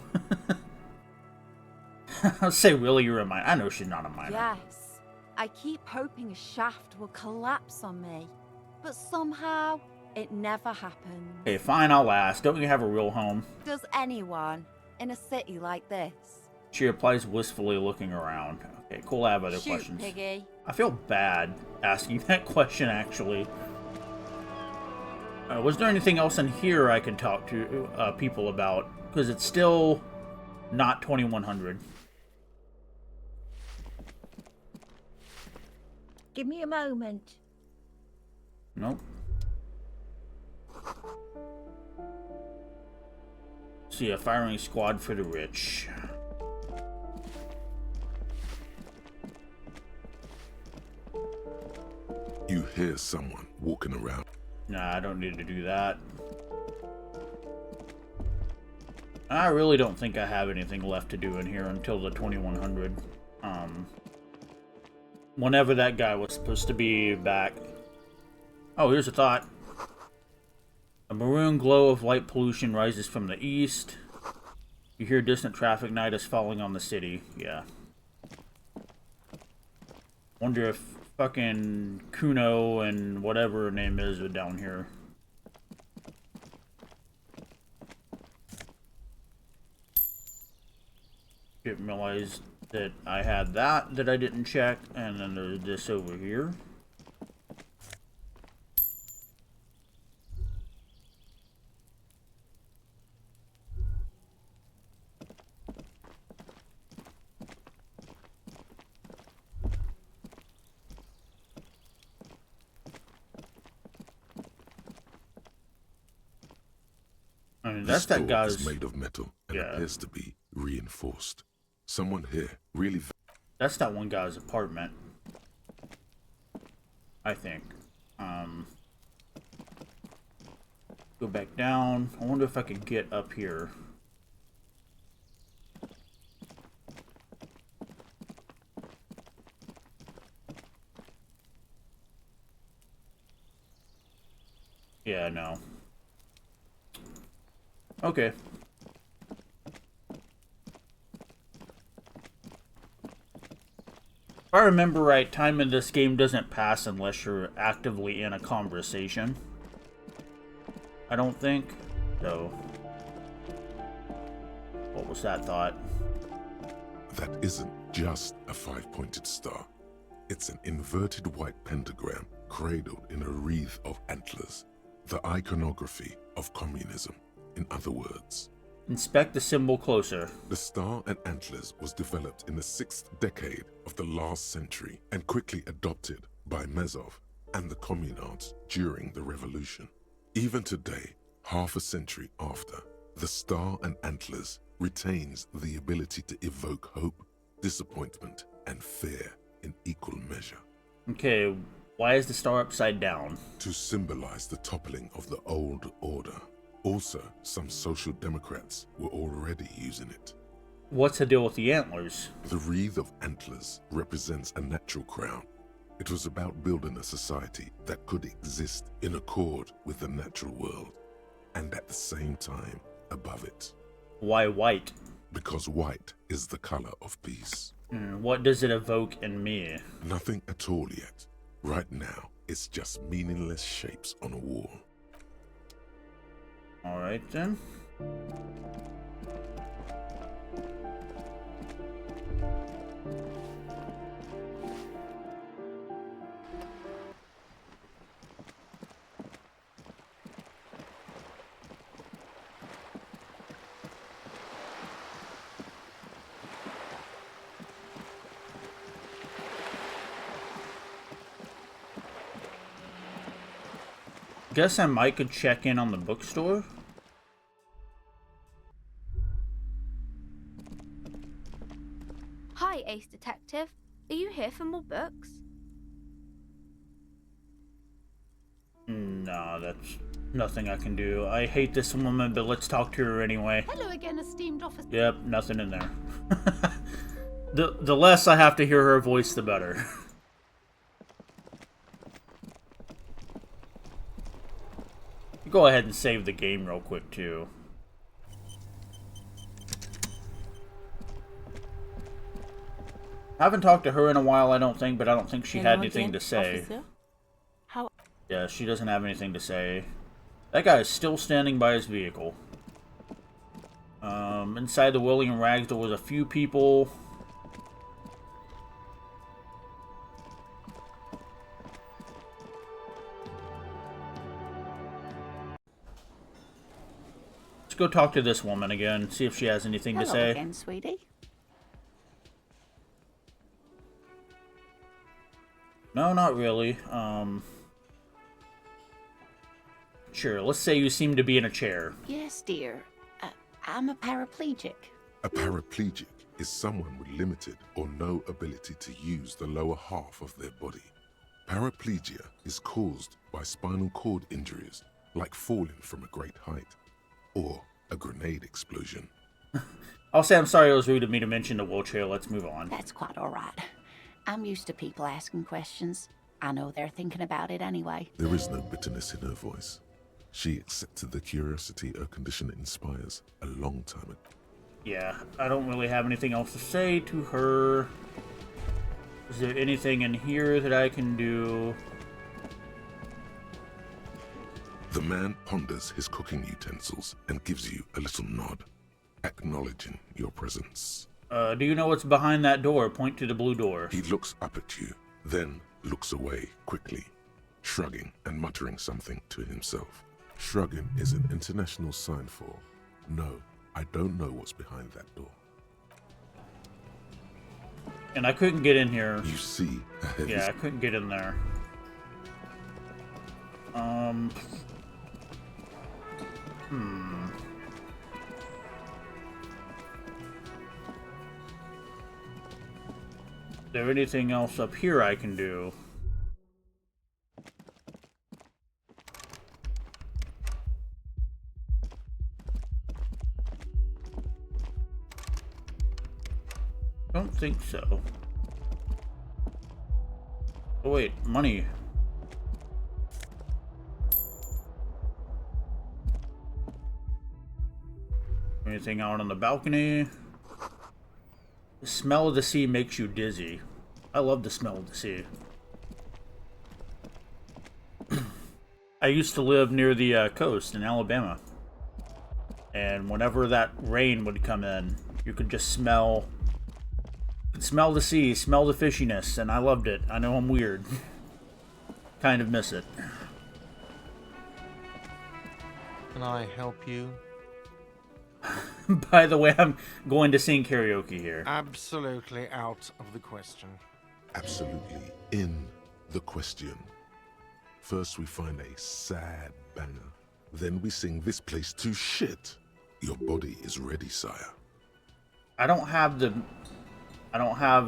I'll say, really, you're a miner. I know she's not a miner. Yes. I keep hoping a shaft will collapse on me. But somehow, it never happens. Okay, fine, I'll ask. Don't you have a real home? Does anyone in a city like this? She replies wistfully, looking around. Okay, cool, I have other Shoot, questions. Piggy. I feel bad asking that question, actually. Was there anything else in here I can talk to people about? Because it's still not 2100. Give me a moment. Nope. See, a firing squad for the rich. You hear someone walking around. Nah, I don't need to do that. I really don't think I have anything left to do in here until the 2100. Whenever that guy was supposed to be back. Oh, here's a thought. A maroon glow of light pollution rises from the east. You hear distant traffic night is falling on the city. Yeah. Wonder if fucking Kuno and whatever her name is are down here. Didn't realize that I had that I didn't check, and then there's this over here. I mean, that's This that door guy's... is made of metal and Yeah. appears to be reinforced. Someone here really. That's that one guy's apartment. I think. Go back down. I wonder if I could get up here. Yeah, no. Okay. If I remember right, time in this game doesn't pass unless you're actively in a conversation. I don't think. So, what was that thought? That isn't just a five-pointed star. It's an inverted white pentagram cradled in a wreath of antlers. The iconography of communism, in other words. Inspect the symbol closer. The star and antlers was developed in the 6th decade of the last century and quickly adopted by Mezov and the communards during the revolution. Even today, half a century after, the star and antlers retains the ability to evoke hope, disappointment, and fear in equal measure. Okay, Why is the star upside down? To symbolize the toppling of the old order. Also, some social democrats were already using it. What's the deal with the antlers? The wreath of antlers represents a natural crown. It was about building a society that could exist in accord with the natural world, and at the same time above it. Why white? Because white is the color of peace. What does it evoke in me? Nothing at all yet. Right now, it's just meaningless shapes on a wall. Alright then. Guess I might could check in on the bookstore. Hi, Ace Detective. Are you here for more books? No, that's nothing I can do. I hate this woman, but let's talk to her anyway. Hello again, esteemed officer. Yep, nothing in there. The less I have to hear her voice, the better. Go ahead and save the game real quick, too. I haven't talked to her in a while, I don't think, but I don't think she had anything to say. Officer? How? Yeah, she doesn't have anything to say. That guy is still standing by his vehicle. Inside the William Rags, there was a few people. Let's go talk to this woman again, see if she has anything to say. Hello again, sweetie. No, not really. Sure, let's say you seem to be in a chair. Yes, dear. I'm a paraplegic. A paraplegic is someone with limited or no ability to use the lower half of their body. Paraplegia is caused by spinal cord injuries, like falling from a great height, or a grenade explosion. I'll say I'm sorry it was rude of me to mention the wheelchair. Let's move on. That's quite all right. I'm used to people asking questions. I know they're thinking about it anyway. There is no bitterness in her voice. She accepted the curiosity her condition inspires a long time ago. Yeah, I don't really have anything else to say to her. Is there anything in here that I can do? The man ponders his cooking utensils and gives you a little nod, acknowledging your presence. Do you know what's behind that door? Point to the blue door. He looks up at you, then looks away quickly, shrugging and muttering something to himself. Shrugging is an international sign for, no, I don't know what's behind that door. And I couldn't get in here. You see a heavy... Yeah, I couldn't get in there. Is there anything else up here I can do? Don't think so. Oh wait, money. Anything out on the balcony? The smell of the sea makes you dizzy. I love the smell of the sea. I used to live near the coast in Alabama. And whenever that rain would come in, you could just smell the sea, smell the fishiness, and I loved it. I know I'm weird. Kind of miss it. Can I help you? By the way, I'm going to sing karaoke here. Absolutely out of the question. Absolutely in the question. First we find a sad banger. Then we sing this place to shit. Your body is ready, sire. I don't have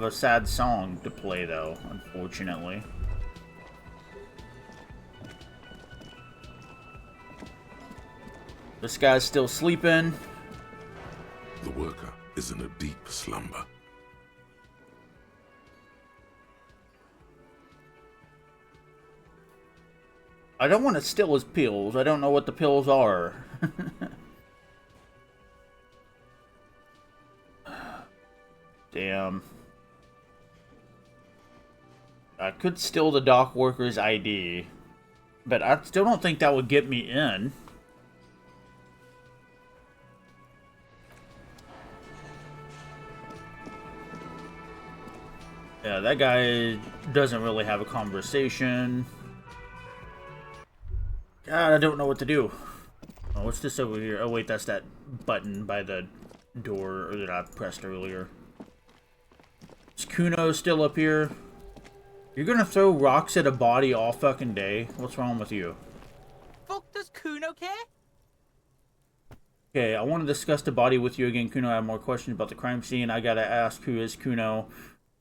a sad song to play though, unfortunately. This guy's still sleeping. The worker is in a deep slumber. I don't want to steal his pills. I don't know what the pills are. Damn. I could steal the dock worker's ID, but I still don't think that would get me in. Yeah, that guy doesn't really have a conversation. God, I don't know what to do. Oh, what's this over here? Oh, wait, that's that button by the door that I pressed earlier. Is Kuno still up here? You're gonna throw rocks at a body all fucking day? What's wrong with you? Fuck does Kuno care? Okay, I want to discuss the body with you again, Kuno. I have more questions about the crime scene. I gotta ask, who is Kuno?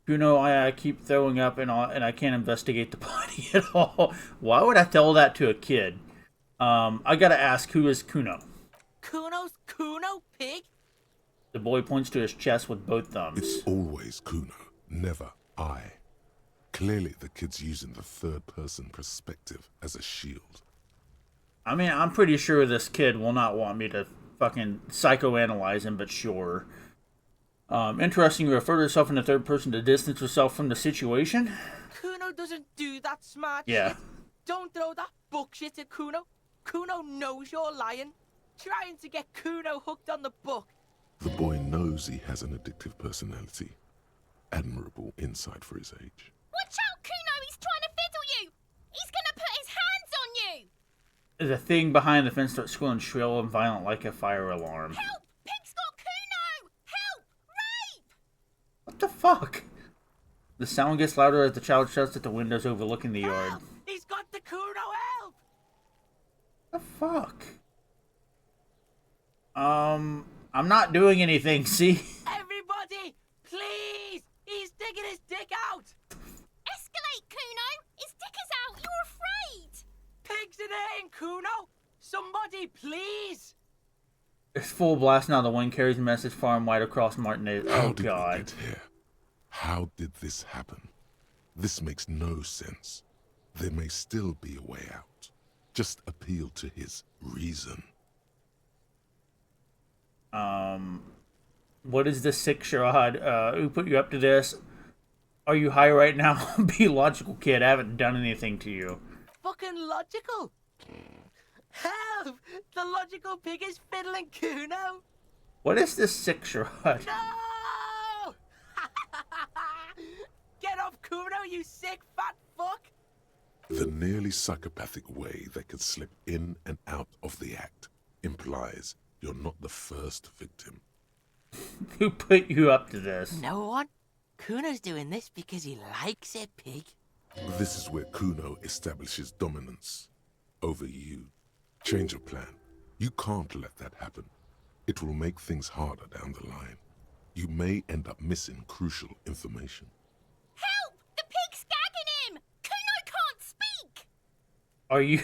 Kuno, I keep throwing up and I can't investigate the body at all. Why would I tell that to a kid? I gotta ask, who is Kuno? Kuno's Kuno, pig? The boy points to his chest with both thumbs. It's always Kuno, never I. Clearly the kid's using the third-person perspective as a shield. I mean, I'm pretty sure this kid will not want me to fucking psychoanalyze him, but sure. Interesting, you refer to yourself in the third person to distance yourself from the situation? Kuno doesn't do that smart Yeah. shit. Don't throw that bullshit at Kuno. Kuno knows you're lying. Trying to get Kuno hooked on the book. The boy knows he has an addictive personality. Admirable insight for his age. Watch out, Kuno! He's trying to fiddle you! He's gonna put his hands on you! The thing behind the fence starts squealing shrill and violent like a fire alarm. Help! Pig's got Kuno! Help! Rape! What the fuck? The sound gets louder as the child shouts at the windows overlooking the yard. Help! He's got the Kuno, help! What the fuck? I'm not doing anything, see? Everybody, please! He's digging his dick out! Escalate, Kuno! His dick is out! You're afraid! Pigs in here, Kuno! Somebody, please! It's full blast now. The wind carries the message far and wide across Martinez. How Oh, did God. we get here? How did this happen? This makes no sense. There may still be a way out. Just appeal to his reason. What is this sick charade? Who put you up to this? Are you high right now? Be logical, kid. I haven't done anything to you. Fucking logical! Help! The logical pig is fiddling Kuno! What is this sick charade? No! Get off Kuno, you sick fat fuck! The nearly psychopathic way they could slip in and out of the act implies you're not the first victim. Who put you up to this? No one. Kuno's doing this because he likes it, pig. This is where Kuno establishes dominance over you. Change your plan. You can't let that happen. It will make things harder down the line. You may end up missing crucial information. Help! The pig's gagging him! Kuno can't speak! Are you...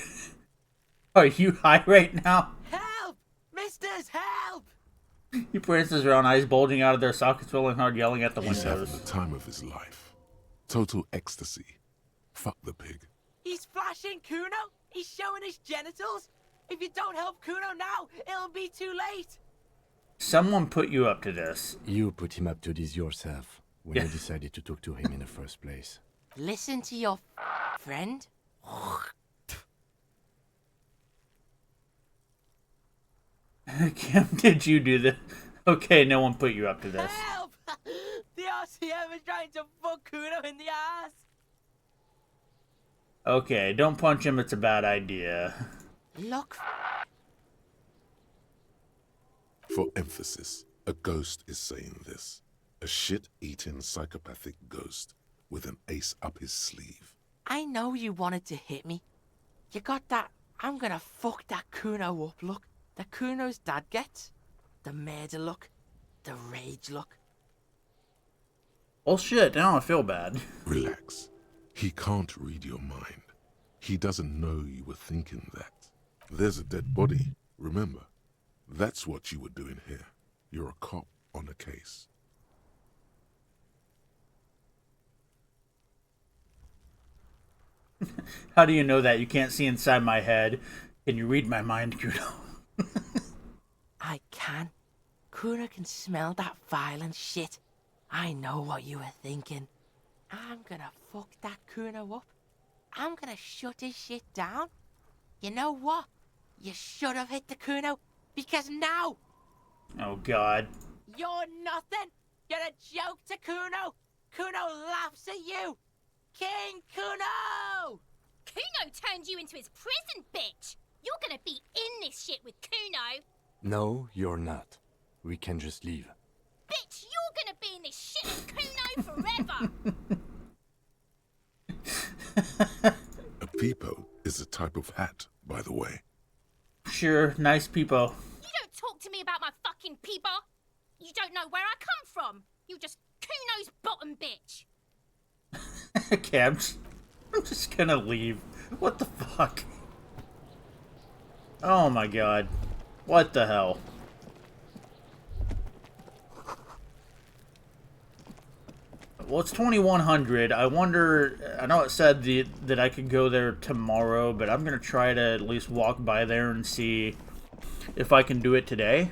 Are you high right now? Help! Misters, help! He prances around, eyes bulging out of their sockets, rolling hard, yelling at the He's having windows. the time of his life. Total ecstasy. Fuck the pig. He's flashing Kuno! He's showing his genitals! If you don't help Kuno now, it'll be too late! Someone put you up to this. You put him up to this yourself when you decided to talk to him in the first place. Listen to your friend. Kim, did you do this? Okay, no one put you up to this. Help! The RCM is trying to fuck Kuno in the ass! Okay, don't punch him, it's a bad idea. Look. For emphasis, a ghost is saying this. A shit-eating psychopathic ghost with an ace up his sleeve. I know you wanted to hit me. You got that I'm gonna fuck that Kuno up look that Kuno's dad gets. The murder look. The rage look. Well, shit, now I feel bad. Relax. He can't read your mind. He doesn't know you were thinking that. There's a dead body, remember? That's what you were doing here. You're a cop on a case. How do you know that? You can't see inside my head. Can you read my mind, Kuno? I can. Kuno can smell that violent shit. I know what you were thinking. I'm gonna fuck that Kuno up. I'm gonna shut his shit down. You know what? You should have hit the Kuno, because now Oh, God. you're nothing. You're a joke to Kuno. Kuno laughs at you. King Kuno! Kuno turned you into his prison, bitch! You're gonna be in this shit with Kuno! No, you're not. We can just leave. Bitch, you're gonna be in this shit with Kuno forever! A peepo is a type of hat, by the way. Sure, nice peepo. You don't talk to me about my fucking peeper! You don't know where I come from! You're just Kuno's bottom bitch! Okay, I'm just gonna leave. What the fuck? Oh my god. What the hell? Well, it's 2100. I wonder... I know it said that I could go there tomorrow, but I'm gonna try to at least walk by there and see if I can do it today.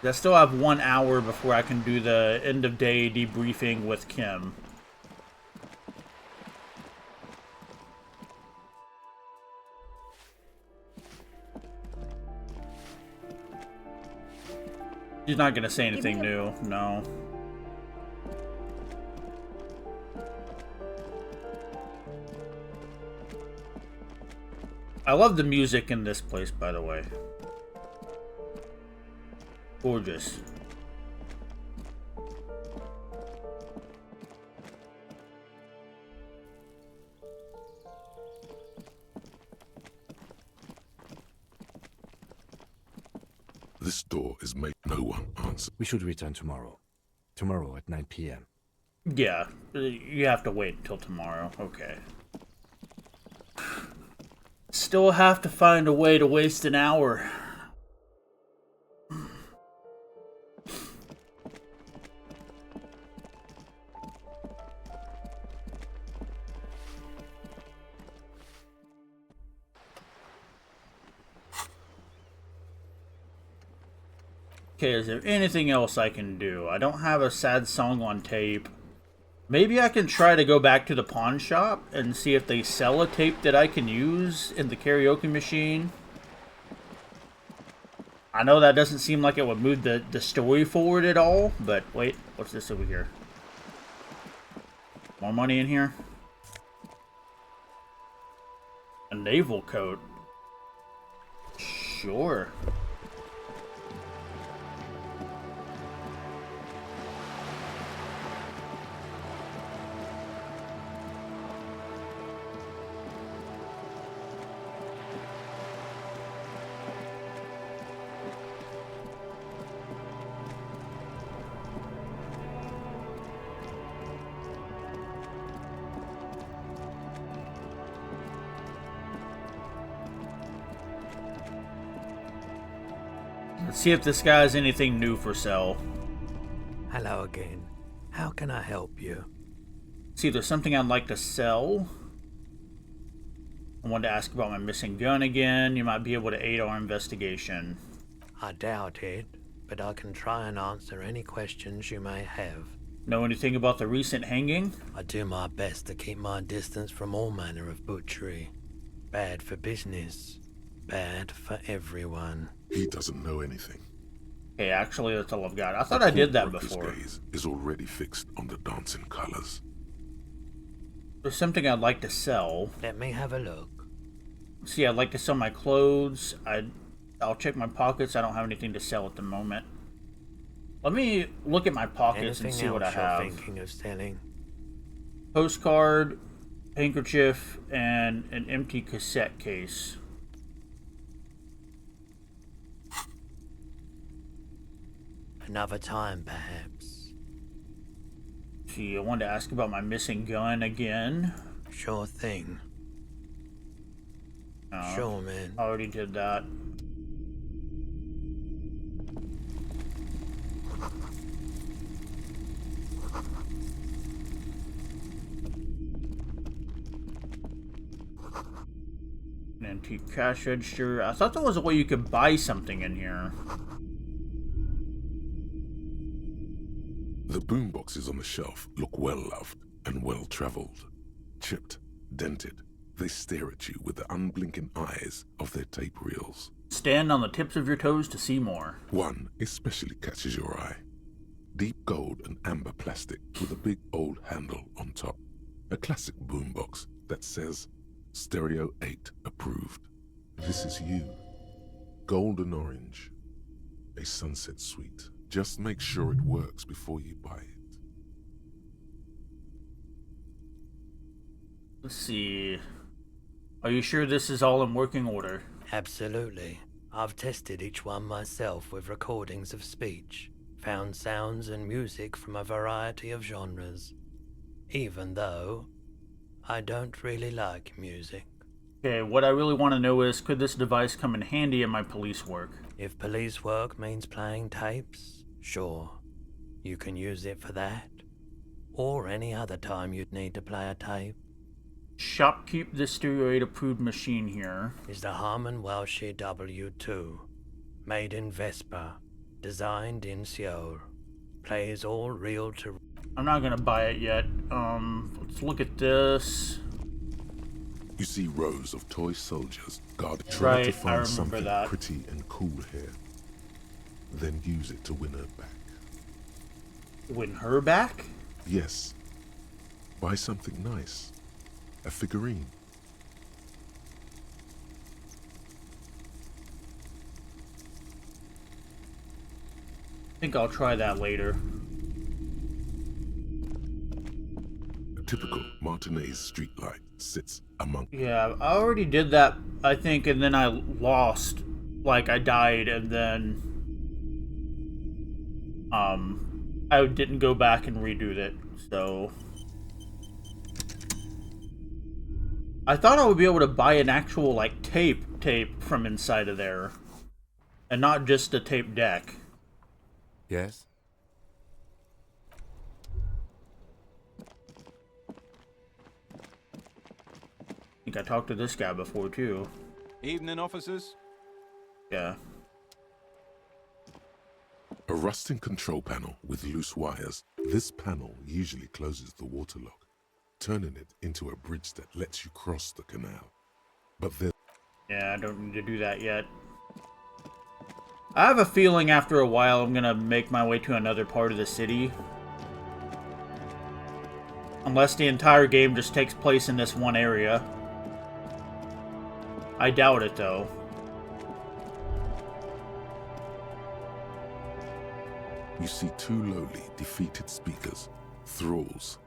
I still have 1 hour before I can do the end of day debriefing with Kim. She's not gonna say anything new, no. I love the music in this place, by the way. Gorgeous. This door is made no one answer. We should return tomorrow. Tomorrow at 9 p.m. Yeah, you have to wait until tomorrow. Okay. Still have to find a way to waste an hour. Okay, is there anything else I can do? I don't have a sad song on tape. Maybe I can try to go back to the pawn shop and see if they sell a tape that I can use in the karaoke machine. I know that doesn't seem like it would move the story forward at all, but wait, what's this over here? More money in here? A naval coat. Sure. Let's see if this guy has anything new for sale. Hello again. How can I help you? See if there's something I'd like to sell. I wanted to ask about my missing gun again. You might be able to aid our investigation. I doubt it, but I can try and answer any questions you may have. Know anything about the recent hanging? I do my best to keep my distance from all manner of butchery. Bad for business. Bad for everyone. He doesn't know anything. Okay, actually, that's all I've got. I thought I did that before. Gaze is already fixed on the dancing colors. There's something I'd like to sell. Let me have a look. See, I'd like to sell my clothes. I'll check my pockets. I don't have anything to sell at the moment. Let me look at my pockets and see what I have. Anything else you're thinking of selling? Postcard, handkerchief, and an empty cassette case. Another time, perhaps. See, I wanted to ask about my missing gun again. Sure thing. Sure, man. I already did that. An antique cash register. I thought there was a way you could buy something in here. The boomboxes on the shelf look well-loved and well-traveled. Chipped, dented, they stare at you with the unblinking eyes of their tape reels. Stand on the tips of your toes to see more. One especially catches your eye. Deep gold and amber plastic with a big old handle on top. A classic boombox that says, Stereo 8 approved. This is you. Golden orange. A sunset suite. Just make sure it works before you buy it. Let's see. Are you sure this is all in working order? Absolutely. I've tested each one myself with recordings of speech, found sounds and music from a variety of genres. Even though I don't really like music. Okay, what I really want to know is, could this device come in handy in my police work? If police work means playing tapes, sure. You can use it for that. Or any other time you'd need to play a tape. Shopkeep the Stereo 8 approved machine here. Is the Harman Welsh W2. Made in Vespa. Designed in Seoul. Plays all reel to... I'm not gonna buy it yet. Let's look at this. You see rows of toy soldiers guarding, try to find something that. pretty and cool here. Then use it to win her back. Win her back? Yes. Buy something nice. A figurine. I think I'll try that later. A typical Martinez streetlight sits among... Yeah, I already did that, I think, and then I lost. Like, I died, and then... I didn't go back and redo it, so... I thought I would be able to buy an actual, like, tape from inside of there. And not just a tape deck. Yes? I think I talked to this guy before, too. Evening, officers. Yeah. A rusting control panel with loose wires. This panel usually closes the water lock, turning it into a bridge that lets you cross the canal. But there's... Yeah, I don't need to do that yet. I have a feeling after a while I'm gonna make my way to another part of the city. Unless the entire game just takes place in this one area. I doubt it, though. You see two lowly, defeated speakers, thralls,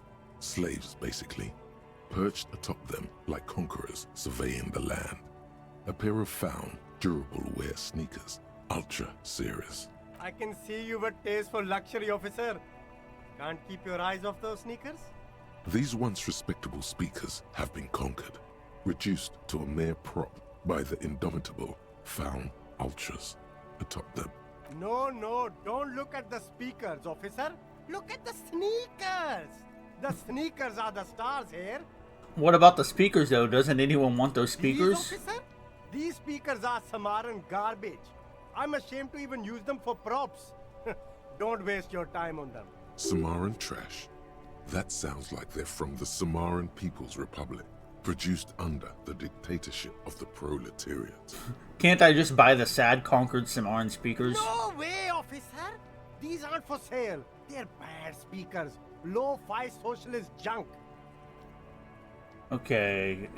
slaves basically, perched atop them like conquerors surveying the land. A pair of found, durable wear sneakers, ultra series. I can see you've a taste for luxury, officer. Can't keep your eyes off those sneakers? These once respectable speakers have been conquered, reduced to a mere prop by the indomitable found ultras atop them. No, don't look at the speakers, officer. Look at the sneakers. The sneakers are the stars here. What about the speakers, though? Doesn't anyone want those speakers? These, officer? These speakers are Samaran garbage. I'm ashamed to even use them for props. Don't waste your time on them. Samaran trash. That sounds like they're from the Samaran People's Republic, produced under the dictatorship of the proletariat. Can't I just buy the sad conquered Samaran speakers? No way, officer! These aren't for sale. They're bad speakers. Low-fi socialist junk. Okay.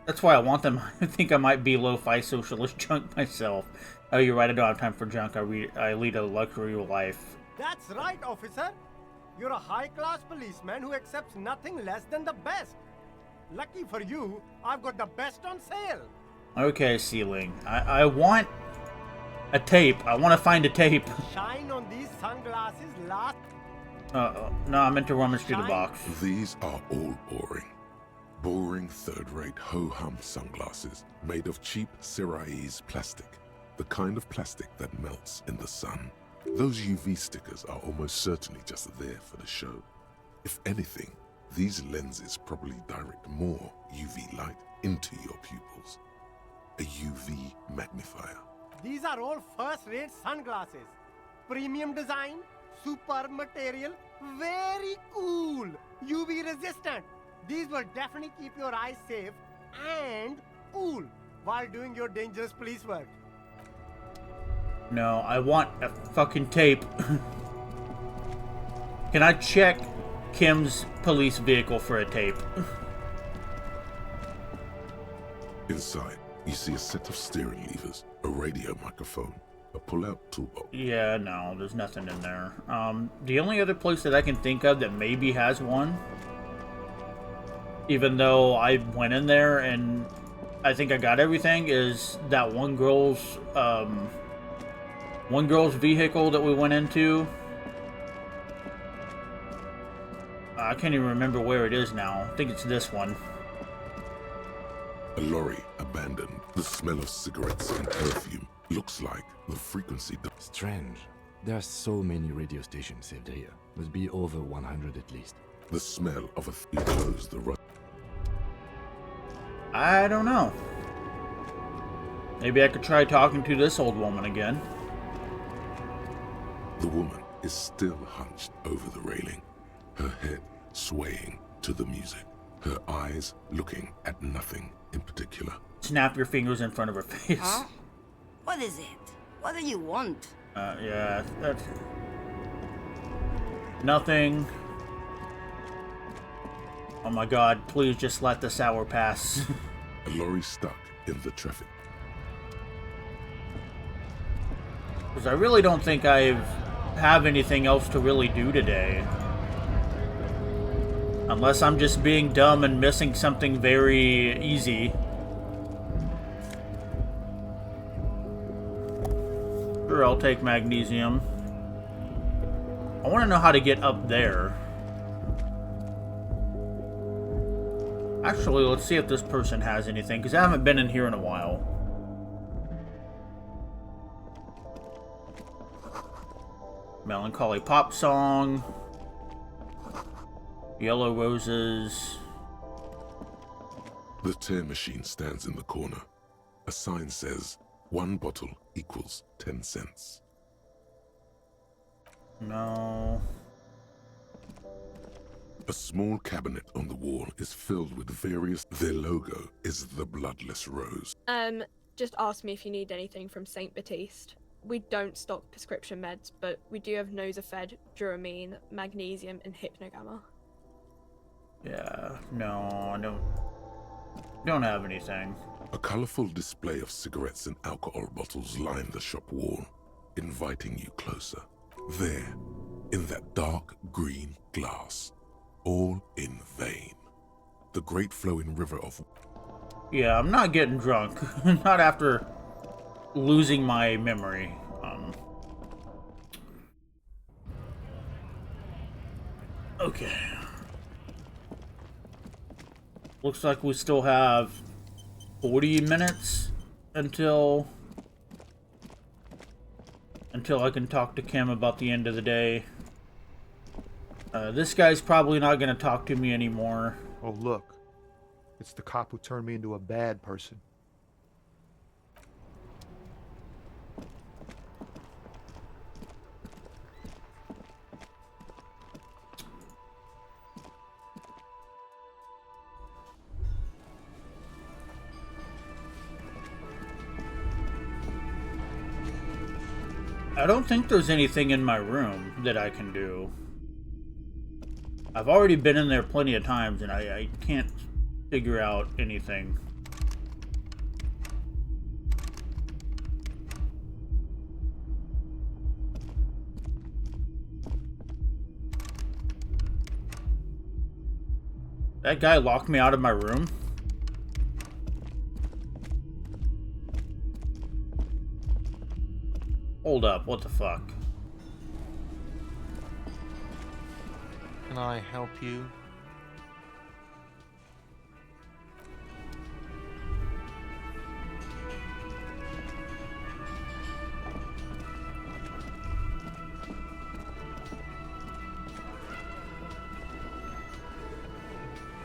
That's why I want them. I think I might be lo-fi socialist junk myself. Oh, you're right. I don't have time for junk. I lead a luxury life. That's right, officer. You're a high-class policeman who accepts nothing less than the best. Lucky for you, I've got the best on sale. Okay, Ceiling. I want a tape. I want to find a tape. Shine on these sunglasses last... No, I meant to rummage through the box. These are all boring. Boring third-rate ho-hum sunglasses made of cheap Syrahese plastic. The kind of plastic that melts in the sun. Those UV stickers are almost certainly just there for the show. If anything, these lenses probably direct more UV light into your pupils. A UV magnifier. These are all first-rate sunglasses. Premium design, super material, very cool, UV resistant. These will definitely keep your eyes safe and cool while doing your dangerous police work. No, I want a fucking tape. Can I check Kim's police vehicle for a tape? Inside, you see a set of steering levers, a radio microphone, a pull-out toolbox. Yeah, no, there's nothing in there. The only other place that I can think of that maybe has one, even though I went in there and I think I got everything, is that one girl's vehicle that we went into. I can't even remember where it is now. I think it's this one. A lorry abandoned. The smell of cigarettes and perfume looks like the frequency. Strange. There are so many radio stations saved here. Must be over 100 at least. The smell of a close the rust. I don't know. Maybe I could try talking to this old woman again. The woman is still hunched over the railing, her head swaying to the music, her eyes looking at nothing in particular. Snap your fingers in front of her face. Huh? What is it? What do you want? Yeah, that's... Nothing. Oh my god, please just let this hour pass. A lorry stuck in the traffic. Because I really don't think I have anything else to really do today. Unless I'm just being dumb and missing something very easy. Sure, I'll take magnesium. I want to know how to get up there. Actually, let's see if this person has anything, because I haven't been in here in a while. Melancholy pop song. Yellow roses. The tear machine stands in the corner. A sign says, 1 bottle equals 10 cents. No. A small cabinet on the wall is filled with various... Their logo is the bloodless rose. Just ask me if you need anything from St. Baptiste. We don't stock prescription meds, but we do have Nosafed, Duramine, magnesium, and Hypnogamma. Yeah, no, I don't have anything. A colorful display of cigarettes and alcohol bottles line the shop wall, inviting you closer. There, in that dark green glass, all in vain. The great flowing river of... Yeah, I'm not getting drunk. Not after losing my memory. Okay. Looks like we still have 40 minutes until I can talk to Kim about the end of the day. This guy's probably not going to talk to me anymore. Oh, look. It's the cop who turned me into a bad person. I don't think there's anything in my room that I can do. I've already been in there plenty of times and I can't figure out anything. That guy locked me out of my room? Hold up, what the fuck? I help you?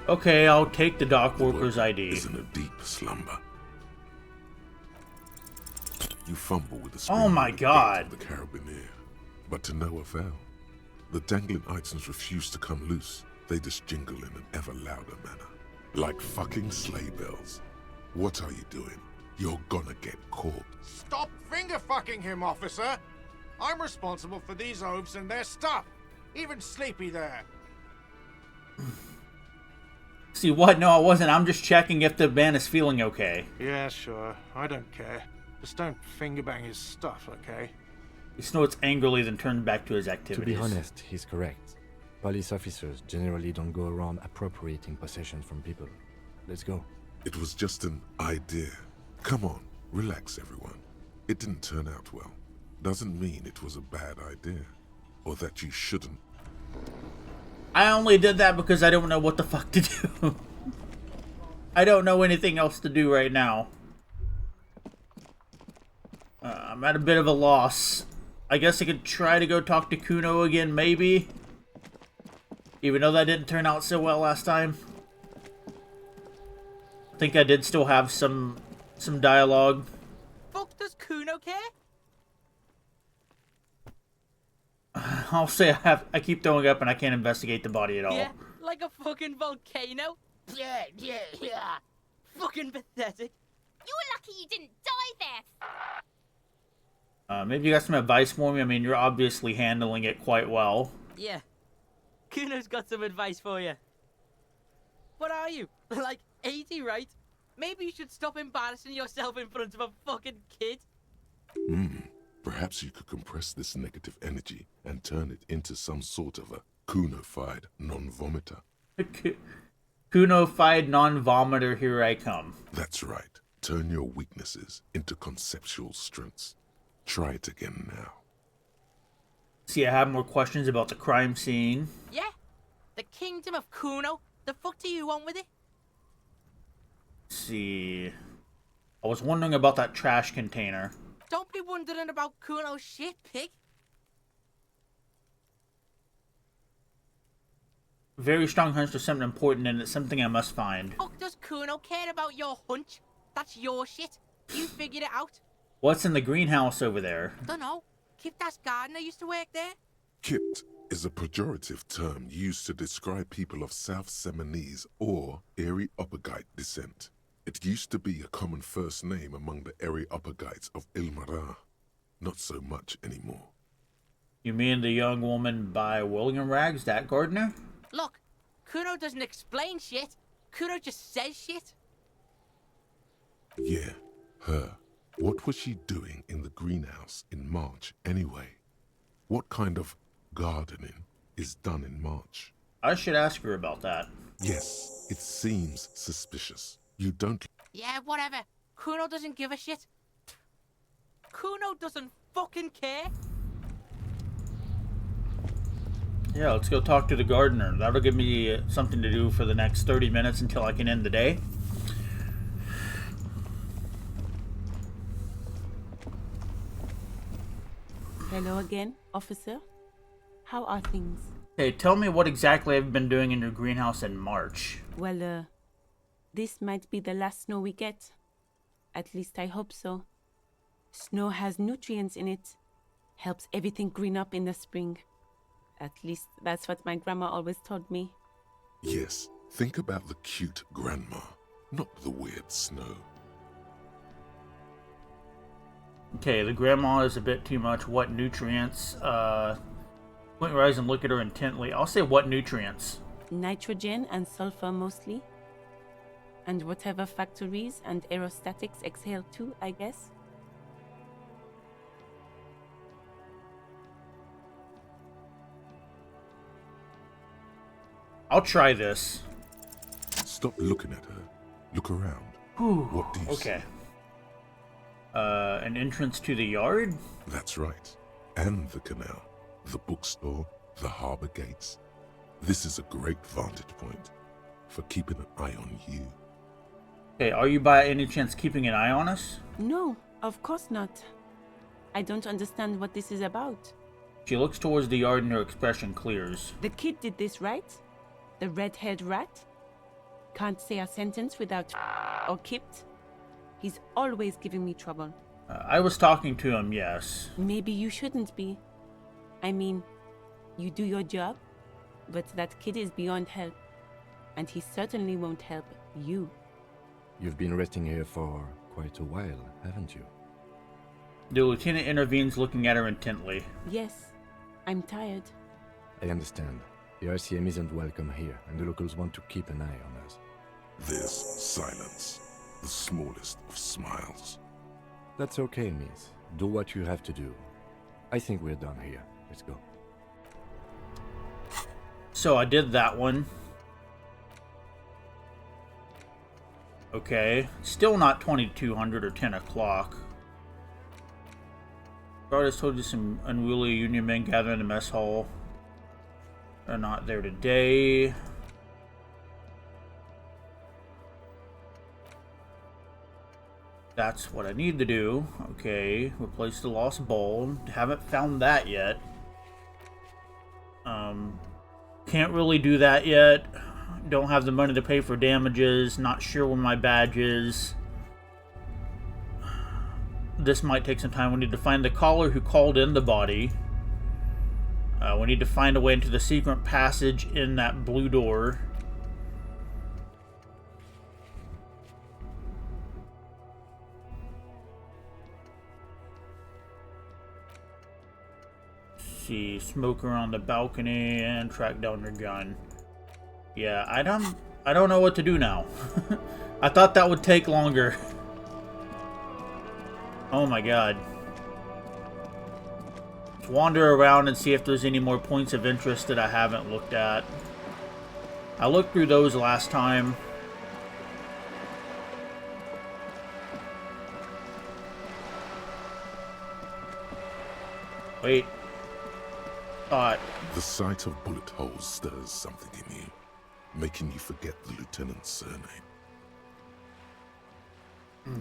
Okay, I'll take the dock worker's ID. Is in a deep slumber. You fumble with the screen. Oh my god. The carabiner, but to no avail. The dangling items refuse to come loose. They just jingle in an ever louder manner, like fucking sleigh bells. What are you doing? You're gonna get caught. Stop finger fucking him, officer! I'm responsible for these oafs and their stuff. Even Sleepy there. See what? No, I wasn't. I'm just checking if the man is feeling okay. Yeah, sure. I don't care. Just don't finger bang his stuff, okay? He snorts angrily, then turns back to his activities. To be honest, he's correct. Police officers generally don't go around appropriating possessions from people. Let's go. It was just an idea. Come on, relax everyone. It didn't turn out well. Doesn't mean it was a bad idea. Or that you shouldn't. I only did that because I don't know what the fuck to do. I don't know anything else to do right now. I'm at a bit of a loss. I guess I could try to go talk to Kuno again, maybe. Even though that didn't turn out so well last time. I think I did still have some dialogue. Fuck does Kuno care? I'll say I keep throwing up and I can't investigate the body at all. Yeah, like a fucking volcano. Yeah. Fucking pathetic. You were lucky you didn't die there. Maybe you got some advice for me? I mean, you're obviously handling it quite well. Yeah. Kuno's got some advice for you. What are you? Like 80, right? Maybe you should stop embarrassing yourself in front of a fucking kid. Perhaps you could compress this negative energy and turn it into some sort of a Kuno-fied non-vomiter. Kuno-fied non-vomiter, here I come. That's right. Turn your weaknesses into conceptual strengths. Try it again now. See, I have more questions about the crime scene. Yeah? The kingdom of Kuno? The fuck do you want with it? See, I was wondering about that trash container. Don't be wondering about Kuno's shit, pig. Very strong hunch there's something important and it's something I must find. Fuck does Kuno care about your hunch? That's your shit. You figured it out. What's in the greenhouse over there? Dunno. Kiptas gardener used to work there. Kipt is a pejorative term used to describe people of South Seminese or Areopagite descent. It used to be a common first name among the Areopagites of Ilmarin. Not so much anymore. You mean the young woman by William Rags, that gardener? Look, Kuno doesn't explain shit. Kuno just says shit. Yeah, her. What was she doing in the greenhouse in March anyway? What kind of gardening is done in March? I should ask her about that. Yes, it seems suspicious. You don't... Yeah, whatever. Kuno doesn't give a shit. Kuno doesn't fucking care. Yeah, let's go talk to the gardener. That'll give me something to do for the next 30 minutes until I can end the day. Hello again, officer. How are things? Hey, tell me what exactly I've been doing in your greenhouse in March. Well, this might be the last snow we get. At least I hope so. Snow has nutrients in it. Helps everything green up in the spring. At least that's what my grandma always told me. Yes, think about the cute grandma, not the weird snow. Okay, the grandma is a bit too much. What nutrients? Point your eyes and look at her intently. I'll say what nutrients? Nitrogen and sulfur mostly. And whatever factories and aerostatics exhale too, I guess. I'll try this. Stop looking at her. Look around. Whew, what do you see? An entrance to the yard? That's right. And the canal, the bookstore, the harbor gates. This is a great vantage point for keeping an eye on you. Okay, are you by any chance keeping an eye on us? No, of course not. I don't understand what this is about. She looks towards the yard and her expression clears. The kid did this, right? The red-haired rat? Can't say a sentence without or kipped? He's always giving me trouble. I was talking to him, yes. Maybe you shouldn't be. I mean, you do your job, but that kid is beyond help. And he certainly won't help you. You've been resting here for quite a while, haven't you? The lieutenant intervenes, looking at her intently. Yes, I'm tired. I understand. The RCM isn't welcome here, and the locals want to keep an eye on us. There's silence, the smallest of smiles. That's okay, miss. Do what you have to do. I think we're done here. Let's go. So I did that one. Okay. Still not 2200 or 10 o'clock. Guard has told you some unruly Union men gather in the mess hall. They're not there today. That's what I need to do. Okay, replace the lost bowl. Haven't found that yet. Can't really do that yet. Don't have the money to pay for damages. Not sure where my badge is. This might take some time. We need to find the caller who called in the body. We need to find a way into the secret passage in that blue door. See, smoker on the balcony and track down your gun. Yeah, I don't know what to do now. I thought that would take longer. Oh my god. Let's wander around and see if there's any more points of interest that I haven't looked at. I looked through those last time. Wait. The sight of bullet holes stirs something in you, making you forget the lieutenant's surname.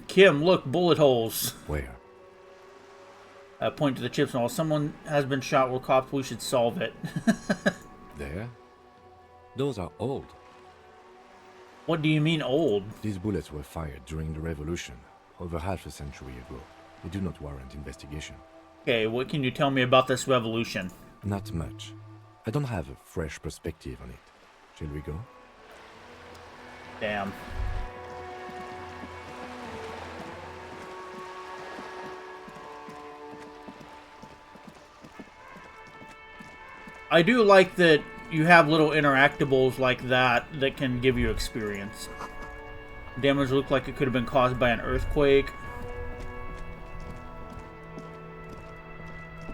Kim, look, bullet holes. Where? I point to the chips and all. Someone has been shot. We're cops. We should solve it. There? Those are old. What do you mean old? These bullets were fired during the Revolution, over half a century ago. They do not warrant investigation. Okay, what can you tell me about this revolution? Not much. I don't have a fresh perspective on it. Shall we go? Damn. I do like that you have little interactables like that that can give you experience. Damage looked like it could have been caused by an earthquake.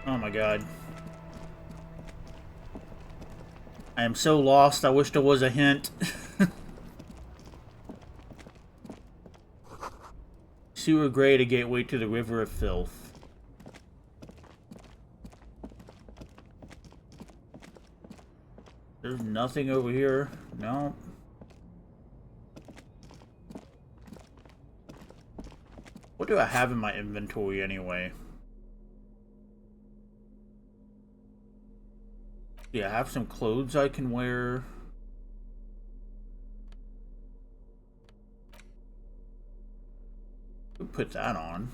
Oh my god. I am so lost, I wish there was a hint. Sewer grate, a gateway to the river of filth. There's nothing over here. No. What do I have in my inventory anyway? Yeah, I have some clothes I can wear. Put that on.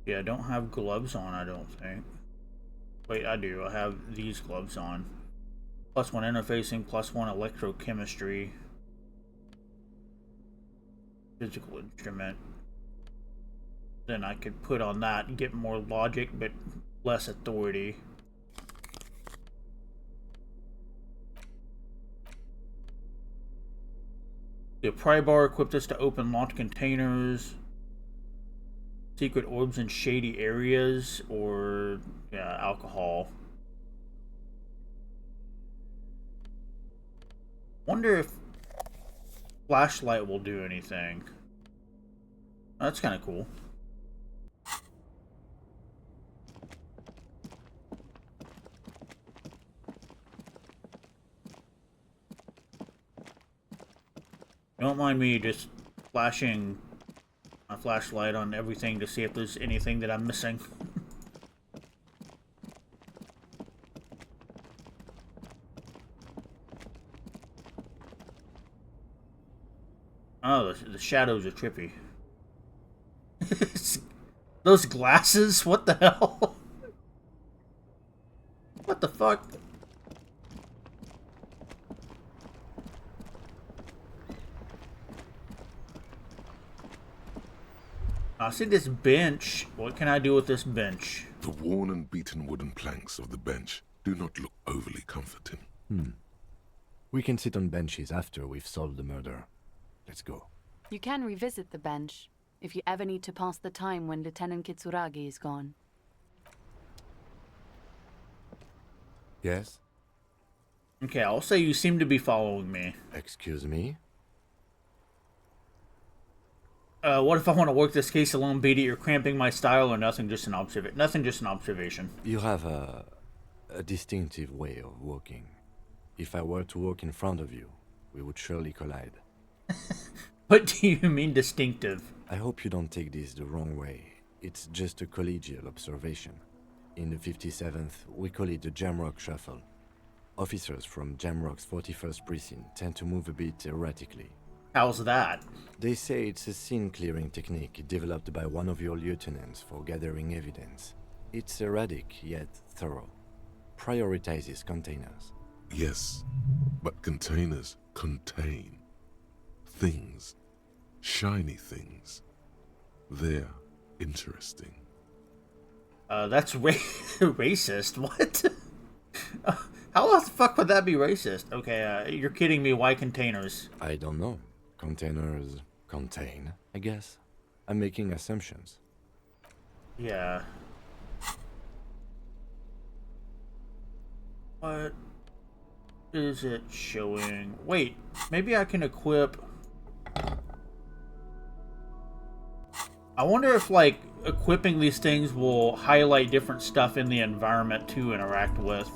Yeah, I don't have gloves on, I don't think. Wait, I do. I have these gloves on. +1 interfacing, +1 electrochemistry. Physical instrument. Then I could put on that and get more logic, but less authority. The pry bar equipped us to open locked containers, secret orbs in shady areas, or yeah, alcohol. Wonder if flashlight will do anything. That's kind of cool. Don't mind me just flashing my flashlight on everything to see if there's anything that I'm missing. Oh, the shadows are trippy. Those glasses? What the hell? What the fuck? I see this bench. What can I do with this bench? The worn and beaten wooden planks of the bench do not look overly comforting. We can sit on benches after we've solved the murder. Let's go. You can revisit the bench if you ever need to pass the time when Lieutenant Kitsuragi is gone. Yes? Okay, I'll say you seem to be following me. Excuse me? What if I want to work this case alone, Beatty? You're cramping my style, or nothing, just an observation. You have a distinctive way of walking. If I were to walk in front of you, we would surely collide. What do you mean distinctive? I hope you don't take this the wrong way. It's just a collegial observation. In the 57th, we call it the Jamrock Shuffle. Officers from Jamrock's 41st Precinct tend to move a bit erratically. How's that? They say it's a scene-clearing technique developed by one of your lieutenants for gathering evidence. It's erratic, yet thorough. Prioritizes containers. Yes, but containers contain things. Shiny things. They're interesting. That's racist. What? How the fuck would that be racist? Okay, you're kidding me. Why containers? I don't know. Containers contain, I guess. I'm making assumptions. Yeah. What is it showing? Wait, maybe I can equip... I wonder if, like, equipping these things will highlight different stuff in the environment to interact with.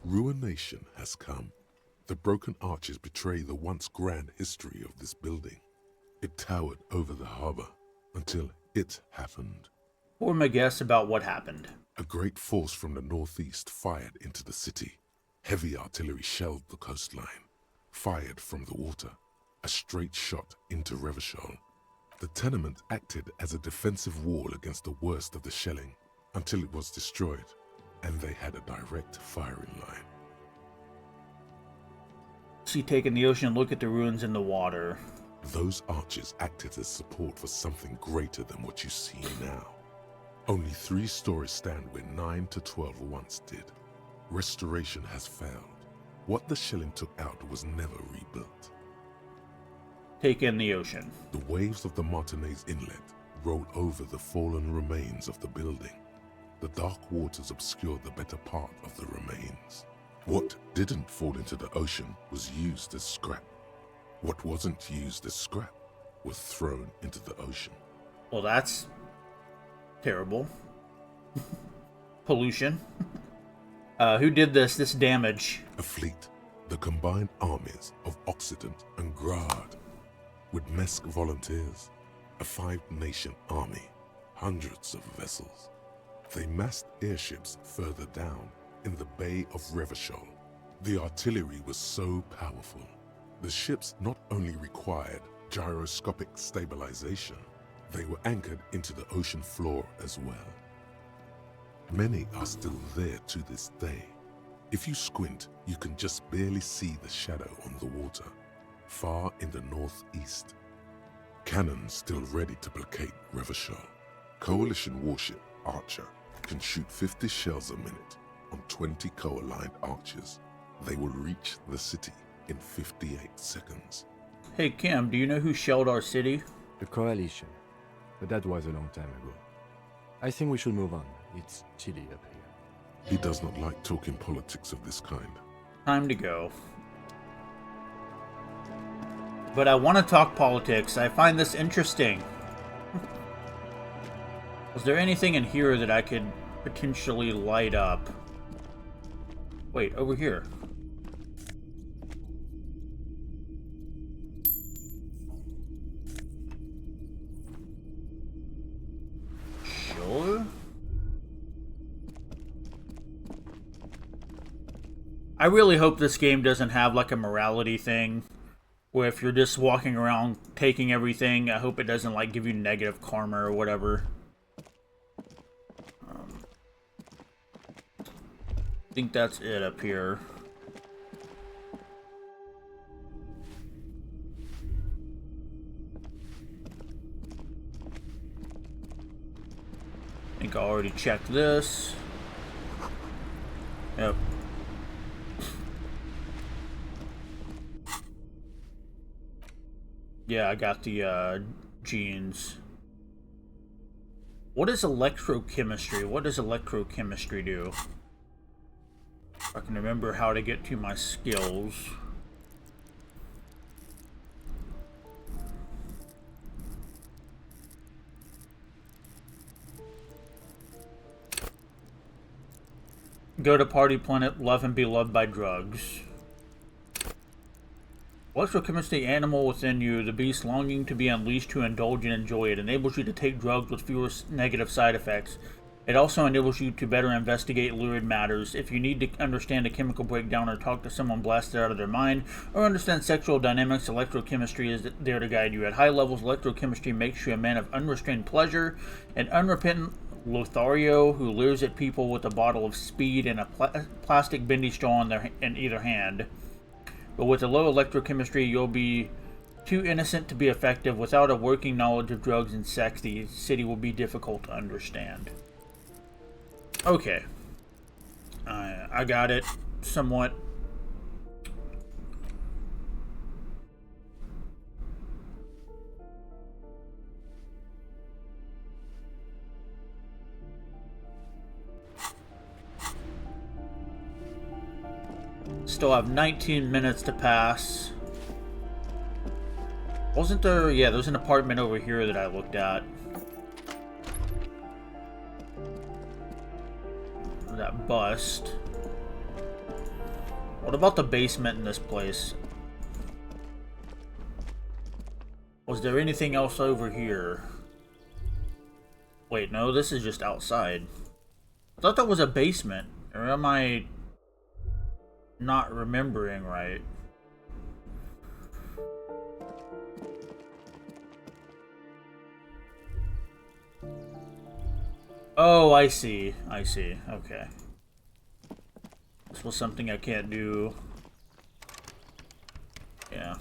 Ruination has come. The broken arches betray the once grand history of this building. It towered over the harbor until it happened. Form a guess about what happened. A great force from the northeast fired into the city. Heavy artillery shelled the coastline. Fired from the water. A straight shot into Revachol. The tenement acted as a defensive wall against the worst of the shelling until it was destroyed, and they had a direct firing line. See, taking the ocean, look at the ruins in the water. Those arches acted as support for something greater than what you see now. Only 3 stories stand where 9 to 12 once did. Restoration has failed. What the shelling took out was never rebuilt. Take in the ocean. The waves of the Martinez Inlet rolled over the fallen remains of the building. The dark waters obscured the better part of the remains. What didn't fall into the ocean was used as scrap. What wasn't used as scrap was thrown into the ocean. Well, that's terrible. Pollution. Who did this damage? A fleet, the combined armies of Occident and Grad, with Mesk volunteers, a 5-nation army, hundreds of vessels. They massed airships further down in the Bay of Revachol. The artillery was so powerful. The ships not only required gyroscopic stabilization, they were anchored into the ocean floor as well. Many are still there to this day. If you squint, you can just barely see the shadow on the water, far in the northeast. Cannons still ready to placate Revachol. Coalition warship Archer can shoot 50 shells a minute on 20 co-aligned archers. They will reach the city in 58 seconds. Hey Kim, do you know who shelled our city? The Coalition. But that was a long time ago. I think we should move on. It's chilly up here. He does not like talking politics of this kind. Time to go. But I want to talk politics. I find this interesting. Was there anything in here that I could potentially light up? Wait, over here. Sure. I really hope this game doesn't have like a morality thing where if you're just walking around taking everything, I hope it doesn't like give you negative karma or whatever. I think that's it up here. I think I already checked this. Yep. Yeah, I got the genes. What is electrochemistry? What does electrochemistry do? I can remember how to get to my skills. Go to party planet, love and be loved by drugs. Electrochemistry animal within you, the beast longing to be unleashed to indulge and enjoy it, enables you to take drugs with fewer negative side effects. It also enables you to better investigate lurid matters. If you need to understand a chemical breakdown or talk to someone blasted out of their mind, or understand sexual dynamics, electrochemistry is there to guide you. At high levels, electrochemistry makes you a man of unrestrained pleasure, an unrepentant Lothario who leers at people with a bottle of speed and a plastic bendy straw in either hand. But with a low electrochemistry, you'll be too innocent to be effective. Without a working knowledge of drugs and sex, the city will be difficult to understand. Okay. I got it, somewhat. Still have 19 minutes to pass. Wasn't there... Yeah, there's an apartment over here that I looked at. That bust. What about the basement in this place? Was there anything else over here? Wait, no, this is just outside. I thought that was a basement. Or am I not remembering right? Oh, I see. I see. Okay. This was something I can't do. Yeah.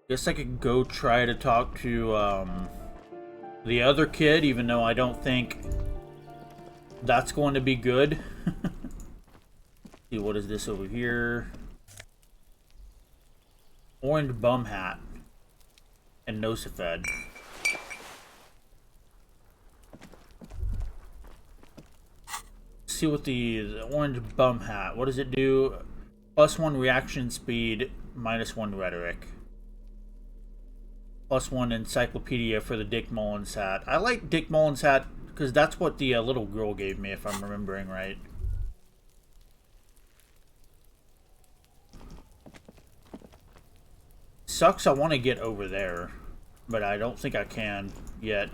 Guess I could go try to talk to, the other kid, even though I don't think that's going to be good. See, what is this over here? Orange bum hat. And Nosifed. See what the orange bum hat, what does it do? +1 reaction speed, -1 rhetoric. +1 encyclopedia for the Dick Mullins hat. I like Dick Mullins hat because that's what the little girl gave me, if I'm remembering right. Sucks I want to get over there, but I don't think I can yet.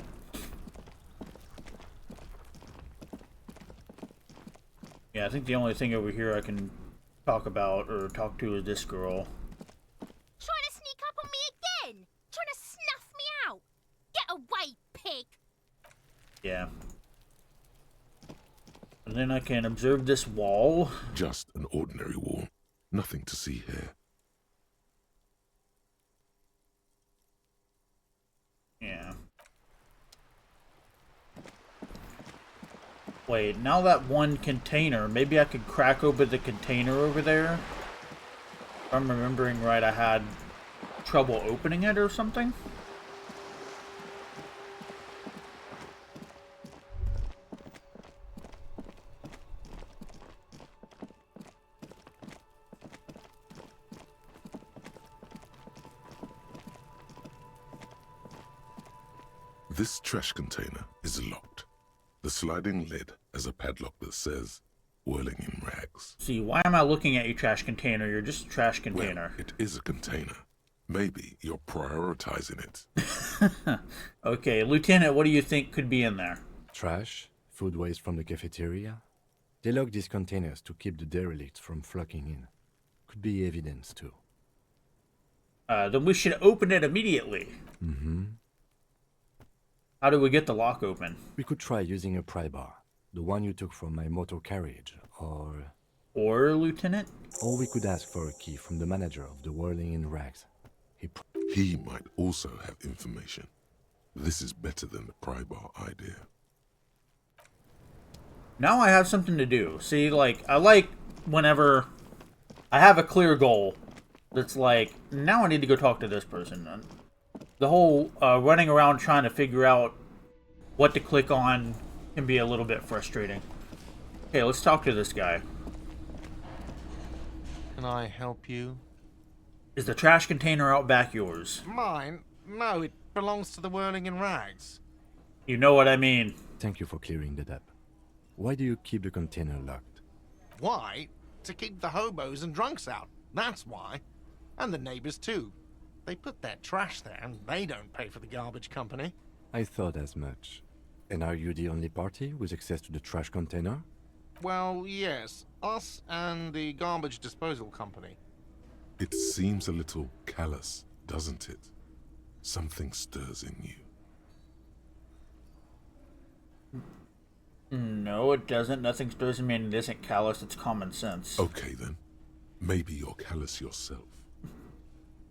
Yeah, I think the only thing over here I can talk about or talk to is this girl. Trying to sneak up on me again? Trying to snuff me out? Yeah. And then I can observe this wall. Just an ordinary wall. Nothing to see here. Yeah. Wait, now that one container, maybe I could crack open the container over there? If I'm remembering right, I had trouble opening it or something? This trash container is locked. The sliding lid has a padlock that says, whirling in rags. See, why am I looking at your trash container? You're just a trash container. Well, it is a container. Maybe you're prioritizing it. Okay, Lieutenant, what do you think could be in there? Trash, food waste from the cafeteria. They lock these containers to keep the derelicts from flocking in. Could be evidence too. Then we should open it immediately. Mm-hmm. How do we get the lock open? We could try using a pry bar. The one you took from my motor carriage, or... Or, Lieutenant? Or we could ask for a key from the manager of the Whirling in Rags. He might also have information. This is better than the pry bar idea. Now I have something to do. See, like, I like whenever I have a clear goal that's like, now I need to go talk to this person. The whole running around trying to figure out what to click on can be a little bit frustrating. Okay, let's talk to this guy. Can I help you? Is the trash container out back yours? Mine? No, it belongs to the Whirling in Rags. You know what I mean. Thank you for clearing that up. Why do you keep the container locked? Why? To keep the hobos and drunks out. That's why. And the neighbors too. They put their trash there and they don't pay for the garbage company. I thought as much. And are you the only party with access to the trash container? Well, yes. Us and the garbage disposal company. It seems a little callous, doesn't it? Something stirs in you. No, it doesn't. Nothing stirs in me, and it isn't callous. It's common sense. Okay, then. Maybe you're callous yourself.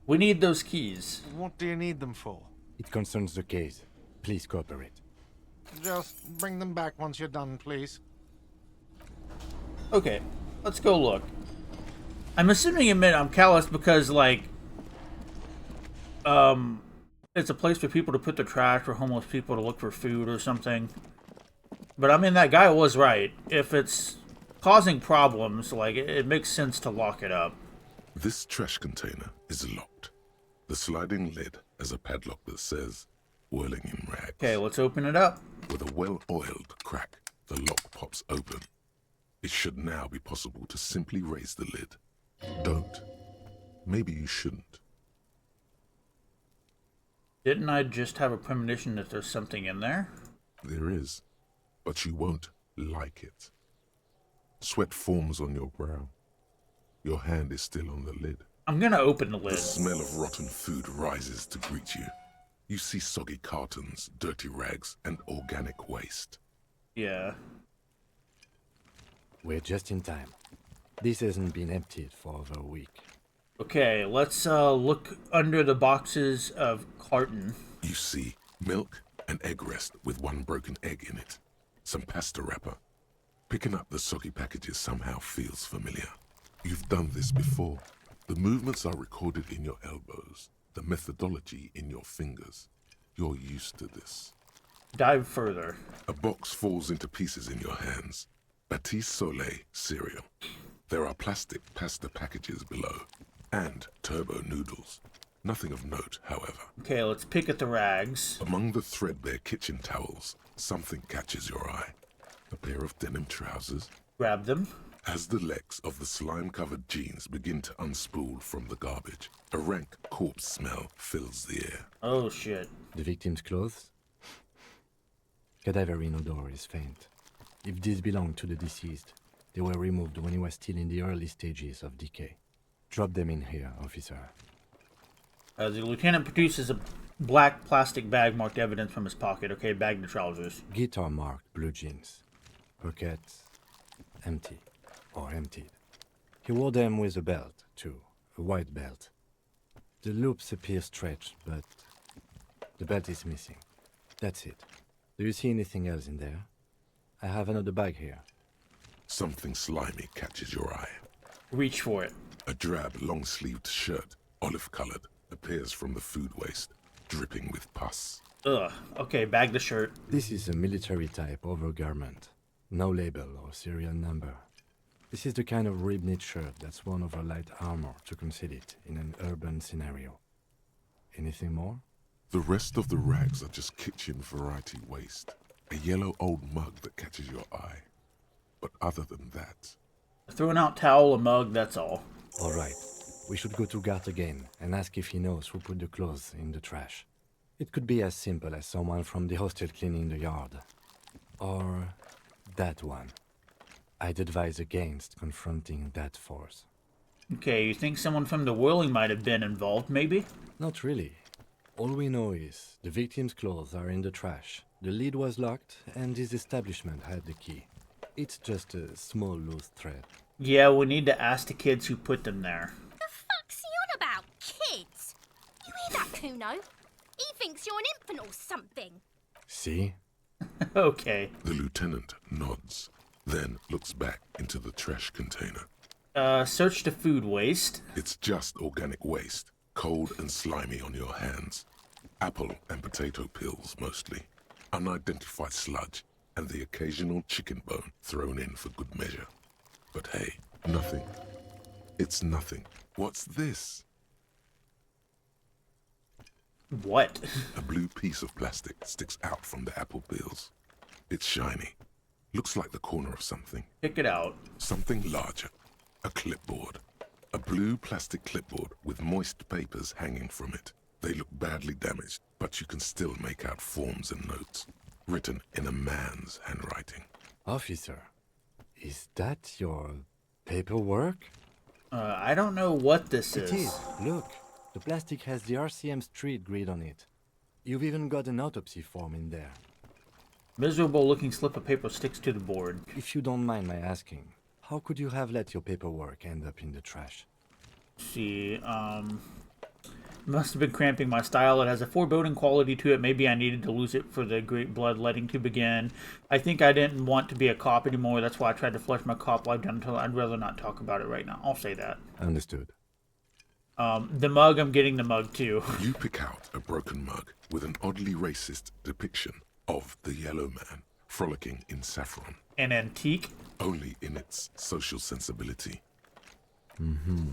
We need those keys. What do you need them for? It concerns the case. Please cooperate. Just bring them back once you're done, please. Okay, let's go look. I'm assuming I'm callous because, like, it's a place for people to put their trash, for homeless people to look for food or something. But I mean, that guy was right. If it's causing problems, like, it makes sense to lock it up. This trash container is locked. The sliding lid has a padlock that says, whirling in rags. Okay, let's open it up. With a well-oiled crack, the lock pops open. It should now be possible to simply raise the lid. Don't. Maybe you shouldn't. Didn't I just have a premonition that there's something in there? There is, but you won't like it. Sweat forms on your brow. Your hand is still on the lid. I'm gonna open the lid. The smell of rotten food rises to greet you. You see soggy cartons, dirty rags, and organic waste. Yeah. We're just in time. This hasn't been emptied for over a week. Okay, let's look under the boxes of carton. You see milk and egg rest with one broken egg in it. Some pasta wrapper. Picking up the soggy packages somehow feels familiar. You've done this before. The movements are recorded in your elbows, the methodology in your fingers. You're used to this. Dive further. A box falls into pieces in your hands. Batiste Soleil cereal. There are plastic pasta packages below, and turbo noodles. Nothing of note, however. Okay, let's pick at the rags. Among the threadbare kitchen towels, something catches your eye. A pair of denim trousers. Grab them. As the legs of the slime-covered jeans begin to unspool from the garbage, a rank corpse smell fills the air. Oh, shit. The victim's clothes? Cadaverine odor is faint. If these belong to the deceased, they were removed when he was still in the early stages of decay. Drop them in here, officer. The lieutenant produces a Black plastic bag marked evidence from his pocket. Okay, bag the trousers. Guitar marked blue jeans. Pockets empty. Or emptied. He wore them with a belt, too. A white belt. The loops appear stretched, but the belt is missing. That's it. Do you see anything else in there? I have another bag here. Something slimy catches your eye. Reach for it. A drab, long-sleeved shirt, olive-colored, appears from the food waste, dripping with pus. Ugh. Okay, bag the shirt. This is a military-type overgarment. No label or serial number. This is the kind of rib-knit shirt that's worn over light armor to conceal it in an urban scenario. Anything more? The rest of the rags are just kitchen variety waste. A yellow old mug that catches your eye. But other than that... Thrown out towel, a mug, that's all. All right. We should go to Gart again and ask if he knows who put the clothes in the trash. It could be as simple as someone from the hostel cleaning the yard. Or that one. I'd advise against confronting that force. Okay, you think someone from the whirling might have been involved, maybe? Not really. All we know is the victim's clothes are in the trash. The lid was locked, and his establishment had the key. It's just a small loose thread. Yeah, we need to ask the kids who put them there. The fuck's he on about, kids? You hear that, Kuno? He thinks you're an infant or something. See? Okay. The lieutenant nods, then looks back into the trash container. Search the food waste. It's just organic waste, cold and slimy on your hands. Apple and potato peels, mostly. Unidentified sludge, and the occasional chicken bone thrown in for good measure. But hey, nothing. It's nothing. What's this? What? A blue piece of plastic sticks out from the apple peels. It's shiny. Looks like the corner of something. Pick it out. Something larger. A clipboard. A blue plastic clipboard with moist papers hanging from it. They look badly damaged, but you can still make out forms and notes, written in a man's handwriting. Officer, is that your paperwork? I don't know what this is. It is. Look, the plastic has the RCM street grid on it. You've even got an autopsy form in there. Miserable-looking slip of paper sticks to the board. If you don't mind my asking, how could you have let your paperwork end up in the trash? See, must have been cramping my style. It has a foreboding quality to it. Maybe I needed to lose it for the great bloodletting to begin. I think I didn't want to be a cop anymore. That's why I tried to flush my cop life down until I'd rather not talk about it right now. I'll say that. Understood. The mug, I'm getting the mug too. You pick out a broken mug with an oddly racist depiction of the yellow man frolicking in saffron. An antique? Only in its social sensibility. Mm-hmm.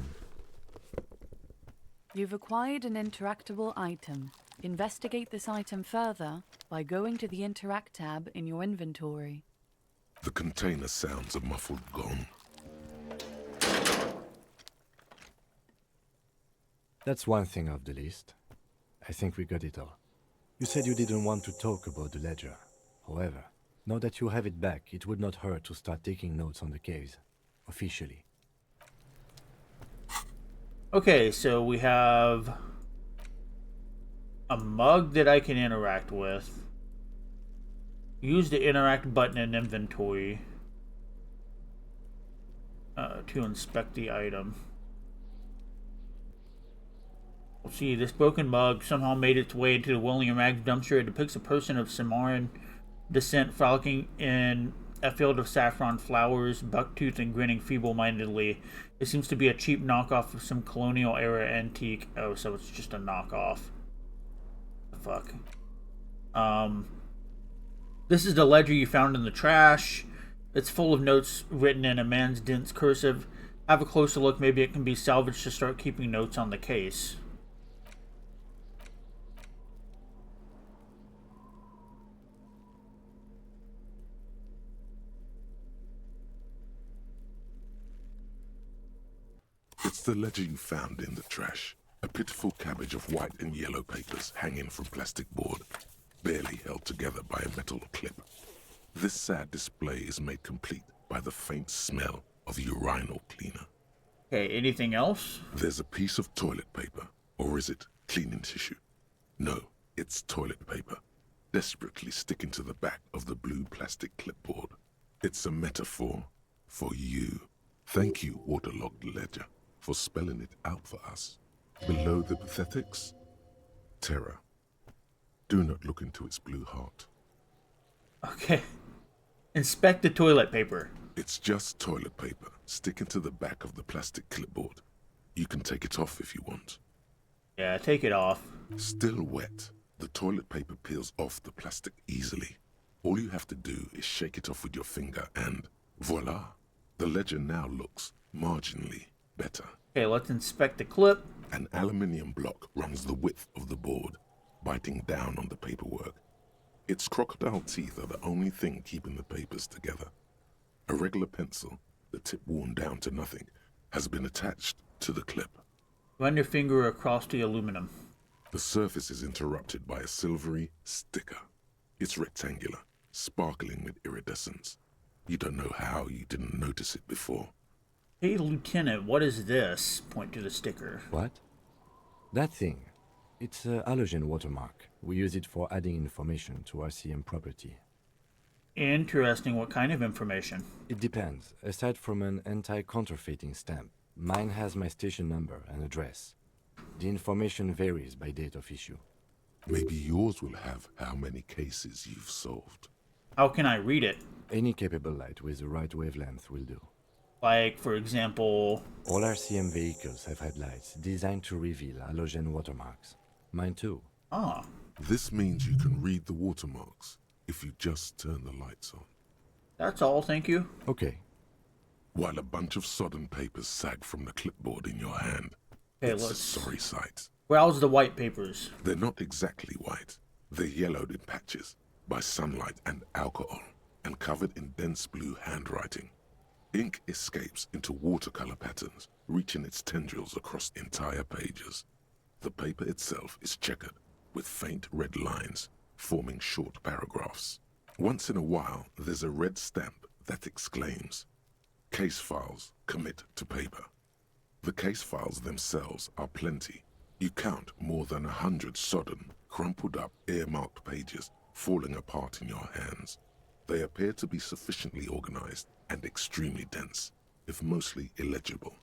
You've acquired an interactable item. Investigate this item further by going to the Interact tab in your inventory. The container sounds a muffled gong. That's one thing off the list. I think we got it all. You said you didn't want to talk about the ledger. However, now that you have it back, it would not hurt to start taking notes on the case. Officially. Okay, so we have a mug that I can interact with. Use the interact button in inventory to inspect the item. We'll see, this broken mug somehow made its way into the William Rags dumpster. It depicts a person of Samoan descent frolicking in a field of saffron flowers, bucktooth and grinning feeble-mindedly. It seems to be a cheap knockoff of some colonial-era antique. Oh, so it's just a knockoff. The fuck. This is the ledger you found in the trash. It's full of notes written in a man's dense cursive. Have a closer look. Maybe it can be salvaged to start keeping notes on the case. It's the ledger you found in the trash. A pitiful cabbage of white and yellow papers hanging from plastic board, barely held together by a metal clip. This sad display is made complete by the faint smell of urinal cleaner. Okay, anything else? There's a piece of toilet paper, or is it cleaning tissue? No, It's toilet paper, desperately sticking to the back of the blue plastic clipboard. It's a metaphor for you. Thank you, waterlogged ledger, for spelling it out for us. Below the pathetics, terror. Do not look into its blue heart. Okay. Inspect the toilet paper. It's just toilet paper sticking to the back of the plastic clipboard. You can take it off if you want. Yeah, take it off. Still wet, the toilet paper peels off the plastic easily. All you have to do is shake it off with your finger and voila! The ledger now looks marginally better. Okay, let's inspect the clip. An aluminium block runs the width of the board, biting down on the paperwork. Its crocodile teeth are the only thing keeping the papers together. A regular pencil, the tip worn down to nothing, has been attached to the clip. Run your finger across the aluminum. The surface is interrupted by a silvery sticker. It's rectangular, sparkling with iridescence. You don't know how you didn't notice it before. Hey, Lieutenant, what is this? Point to the sticker. What? That thing. It's a halogen watermark. We use it for adding information to RCM property. Interesting. What kind of information? It depends. Aside from an anti-counterfeiting stamp, mine has my station number and address. The information varies by date of issue. Maybe yours will have how many cases you've solved. How can I read it? Any capable light with the right wavelength will do. Like, for example... All RCM vehicles have had lights designed to reveal halogen watermarks. Mine too. Ah. This means you can read the watermarks if you just turn the lights on. That's all, thank you. Okay. While a bunch of sodden papers sag from the clipboard in your hand. Okay, it's let's... a sorry sight. Browse the white papers. They're not exactly white. They're yellowed in patches by sunlight and alcohol, and covered in dense blue handwriting. Ink escapes into watercolor patterns, reaching its tendrils across entire pages. The paper itself is checkered, with faint red lines, forming short paragraphs. Once in a while, there's a red stamp that exclaims, "Case files commit to paper." The case files themselves are plenty. You count more than 100 sodden, crumpled up, earmarked pages falling apart in your hands. They appear to be sufficiently organized and extremely dense, if mostly illegible.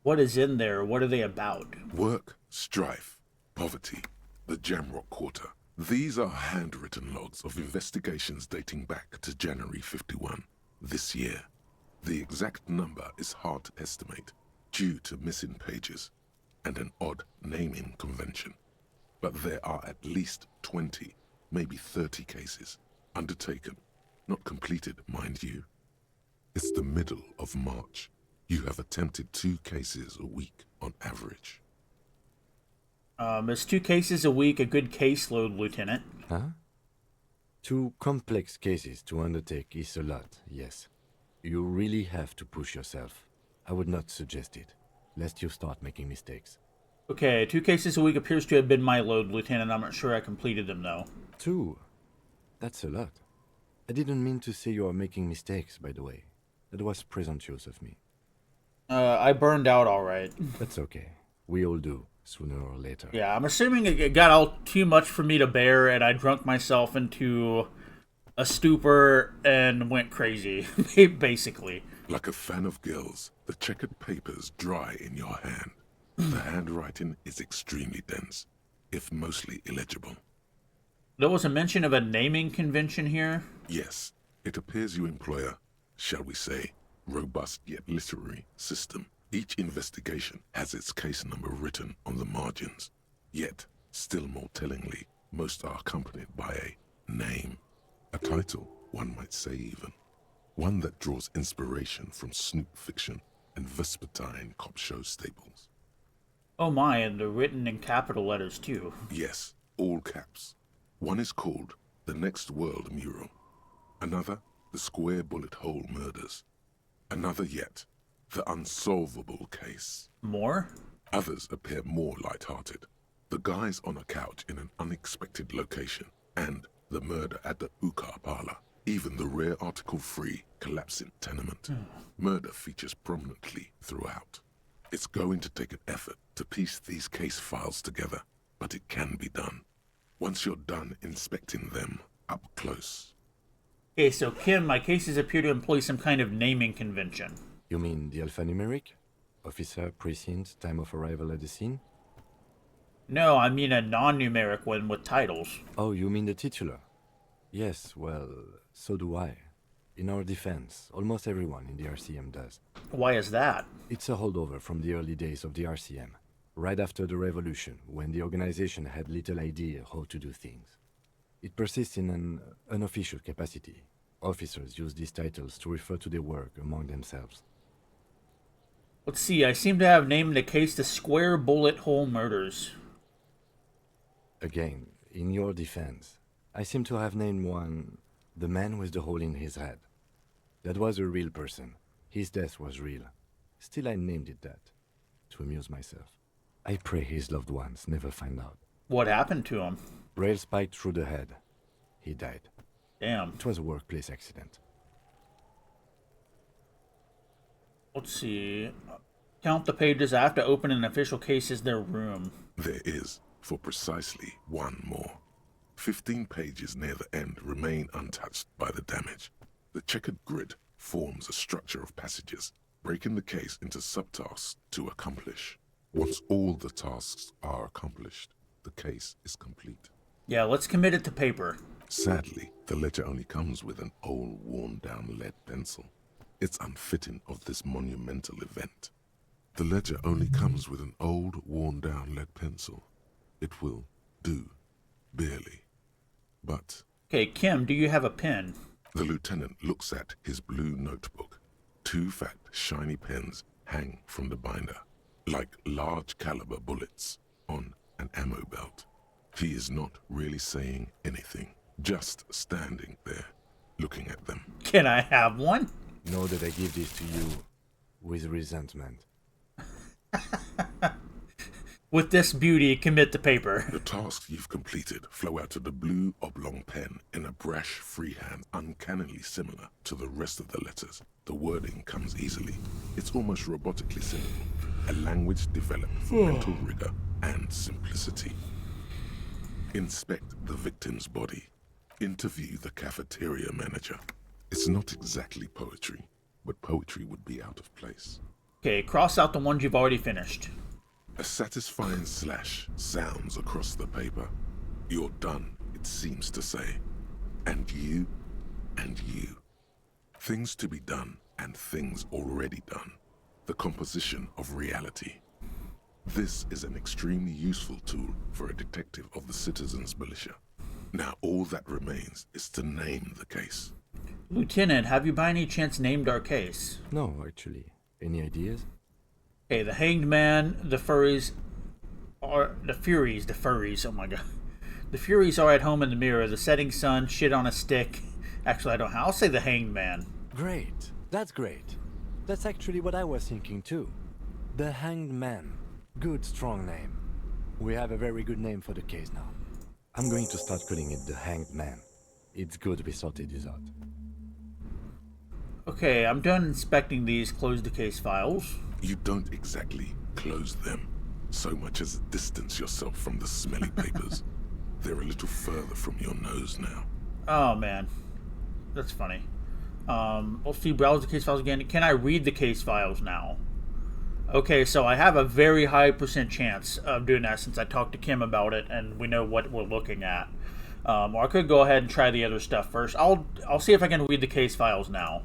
What is in there? What are they about? Work, strife, poverty, the Jamrock Quarter. These are handwritten logs of investigations dating back to January 51, this year. The exact number is hard to estimate, due to missing pages and an odd naming convention. But there are at least 20, maybe 30 cases, undertaken, not completed, mind you. It's the middle of March. You have attempted 2 cases a week on average. Is 2 cases a week a good caseload, Lieutenant? Huh? 2 complex cases to undertake is a lot, yes. You really have to push yourself. I would not suggest it, lest you start making mistakes. Okay, 2 cases a week appears to have been my load, Lieutenant. I'm not sure I completed them, though. 2? That's a lot. I didn't mean to say you are making mistakes, by the way. That was presumptuous of me. I burned out all right. That's okay. We all do, sooner or later. Yeah, I'm assuming it got all too much for me to bear, and I drunk myself into a stupor and went crazy, basically. Like a fan of gills, the checkered papers dry in your hand. The handwriting is extremely dense, if mostly illegible. There was a mention of a naming convention here? Yes, it appears you employ a, shall we say, robust yet literary system. Each investigation has its case number written on the margins. Yet, still more tellingly, most are accompanied by a name. A title, one might say even. One that draws inspiration from snoop fiction and vespertine cop show staples. Oh my, and they're written in capital letters too. Yes, all caps. One is called The Next World Mural. Another, The Square Bullet Hole Murders. Another yet, The Unsolvable Case. More? Others appear more light-hearted. The guys on a couch in an unexpected location, and the murder at the Ukar Parlor. Even the rare article-free collapsing tenement. Murder features prominently throughout. It's going to take an effort to piece these case files together, but it can be done. once you're done inspecting them up close. Okay, so Kim, my cases appear to employ some kind of naming convention. You mean the alphanumeric? Officer, precinct, time of arrival at the scene? No, I mean a non-numeric one with titles. Oh, you mean the titular? Yes, well, so do I. In our defense, almost everyone in the RCM does. Why is that? It's a holdover from the early days of the RCM, right after the revolution, when the organization had little idea how to do things. It persists in an unofficial capacity. Officers use these titles to refer to their work among themselves. Let's see, I seem to have named the case the Square Bullet Hole Murders. Again, in your defense, I seem to have named one the man with the hole in his head. That was a real person. His death was real. Still, I named it that, to amuse myself. I pray his loved ones never find out. What happened to him? Rail spiked through the head. He died. Damn. It was a workplace accident. Let's see. Count the pages. I have to open an official case as their room. There is, for precisely one more. 15 pages near the end remain untouched by the damage. The checkered grid forms a structure of passages, breaking the case into subtasks to accomplish. Once all the tasks are accomplished, the case is complete. Yeah, let's commit it to paper. Sadly, the ledger only comes with an old, worn-down lead pencil. It's unfitting of this monumental event. The ledger only comes with an old, worn-down lead pencil. It will do, barely. But... Okay, Kim, do you have a pen? The lieutenant looks at his blue notebook. 2 fat, shiny pens hang from the binder, like large-caliber bullets on an ammo belt. He is not really saying anything, just standing there, looking at them. Can I have one? Know that I give this to you with resentment. With this beauty, commit to paper. The tasks you've completed flow out of the blue oblong pen in a brash freehand uncannily similar to the rest of the letters. The wording comes easily. It's almost robotically simple, a language developed for mental rigor and simplicity. Inspect the victim's body. Interview the cafeteria manager. It's not exactly poetry, but poetry would be out of place. Okay, cross out the ones you've already finished. A satisfying slash sounds across the paper. You're done, it seems to say. And you, and you. Things to be done and things already done. The composition of reality. This is an extremely useful tool for a detective of the citizens' militia. Now all that remains is to name the case. Lieutenant, have you by any chance named our case? No, actually. Any ideas? Okay, the Hanged Man, the Furies, oh my god. The Furies are at home in the mirror, the setting sun, shit on a stick. Actually, I don't know. I'll say the Hanged Man. Great. That's great. That's actually what I was thinking too. The Hanged Man. Good, strong name. We have a very good name for the case now. I'm going to start calling it the Hanged Man. It's good we sorted this out. Okay, I'm done inspecting these. Close the case files. You don't exactly close them, so much as distance yourself from the smelly papers. They're a little further from your nose now. Oh man, that's funny. Let's see, browse the case files again. Can I read the case files now? Okay, so I have a very high % chance of doing that since I talked to Kim about it and we know what we're looking at. Or I could go ahead and try the other stuff first. I'll see if I can read the case files now.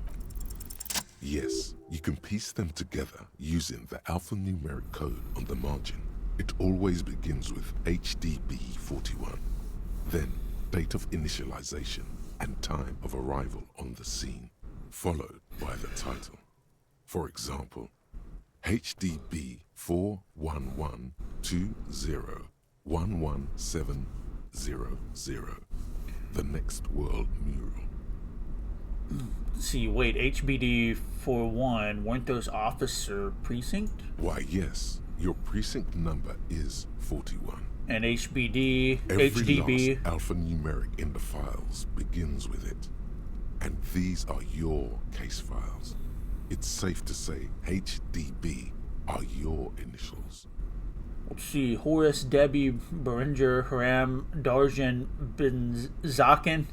Yes, you can piece them together using the alphanumeric code on the margin. It always begins with HDB41, then date of initialization and time of arrival on the scene, followed by the title. For example, HDB 41120111700, the Next World Mural. Let's see, wait, HBD 41, weren't those officer precinct? Why, yes, your precinct number is 41. And HBD, Every HDB. last alphanumeric in the files begins with it. And these are your case files. It's safe to say HDB are your initials. Let's see, Horace, Debbie, Beringer, Haram, Darjan, Ben Zakin.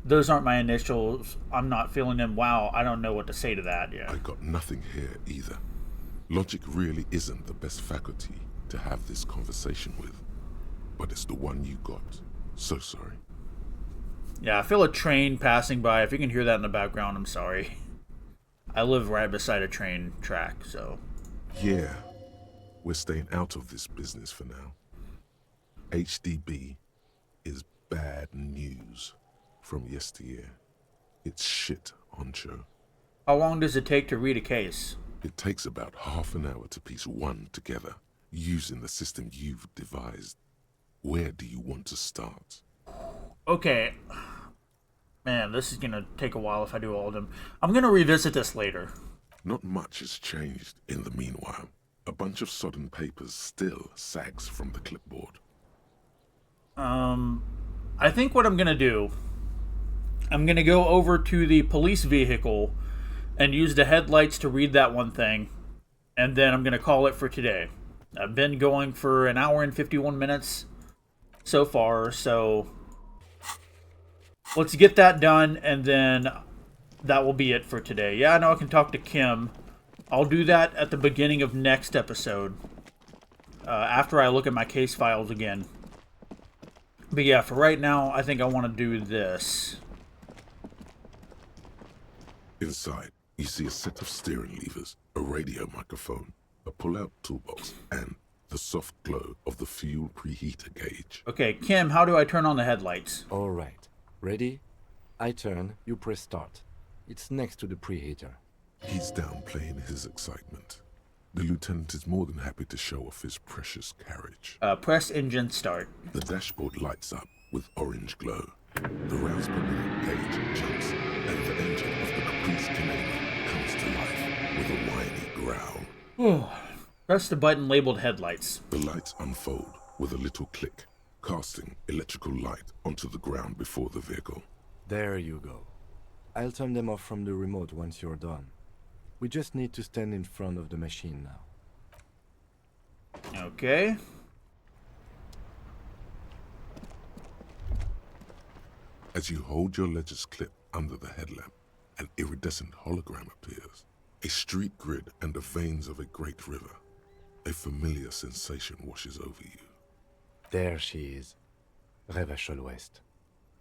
Those aren't my initials. I'm not feeling them. Wow, I don't know what to say to that. Yeah. I got nothing here either. Logic really isn't the best faculty to have this conversation with. But it's the one you got. So sorry. Yeah, I feel a train passing by. If you can hear that in the background, I'm sorry. I live right beside a train track, so... Yeah. We're staying out of this business for now. HDB is bad news from yesteryear. It's shit, honcho. How long does it take to read a case? It takes about half an hour to piece one together, using the system you've devised. Where do you want to start? Okay. Man, this is gonna take a while if I do all of them. I'm gonna revisit this later. Not much has changed in the meanwhile. A bunch of sodden papers still sags from the clipboard. I think what I'm gonna do, I'm gonna go over to the police vehicle and use the headlights to read that one thing, and then I'm gonna call it for today. I've been going for an hour and 51 minutes so far, so let's get that done, and then that will be it for today. Yeah, I know I can talk to Kim. I'll do that at the beginning of next episode, after I look at my case files again. But yeah, for right now, I think I want to do this. Inside, you see a set of steering levers, a radio microphone, a pull-out toolbox, and the soft glow of the fuel preheater gauge. Okay, Kim, how do I turn on the headlights? All right. Ready? I turn, you press start. It's next to the preheater. He's downplaying his excitement. The lieutenant is more than happy to show off his precious carriage. Press engine start. The dashboard lights up with orange glow. The rounds per minute gauge jumps, and the engine of the Caprice Canadian comes to life with a whiny growl. Press the button labeled headlights. The lights unfold with a little click, casting electrical light onto the ground before the vehicle. There you go. I'll turn them off from the remote once you're done. We just need to stand in front of the machine now. Okay. As you hold your ledger's clip under the headlamp, an iridescent hologram appears. A street grid and the veins of a great river. A familiar sensation washes over you. There she is. Revachol West.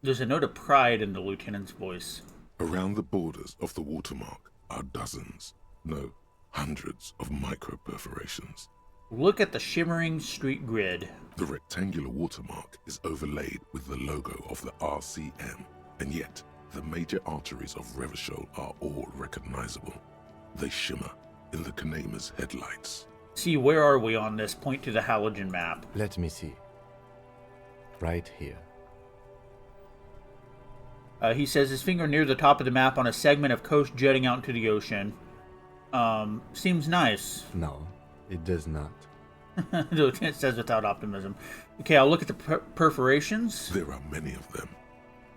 There's a note of pride in the lieutenant's voice. Around the borders of the watermark are dozens, no, hundreds of micro-perforations. Look at the shimmering street grid. The rectangular watermark is overlaid with the logo of the RCM, and yet the major arteries of Revachol are all recognizable. They shimmer in the Kanema's headlights. See, where are we on this? Point to the halogen map. Let me see. Right here. He says his finger near the top of the map on a segment of coast jutting out into the ocean. Seems nice. No, it does not. It says without optimism. Okay, I'll look at the perforations. There are many of them,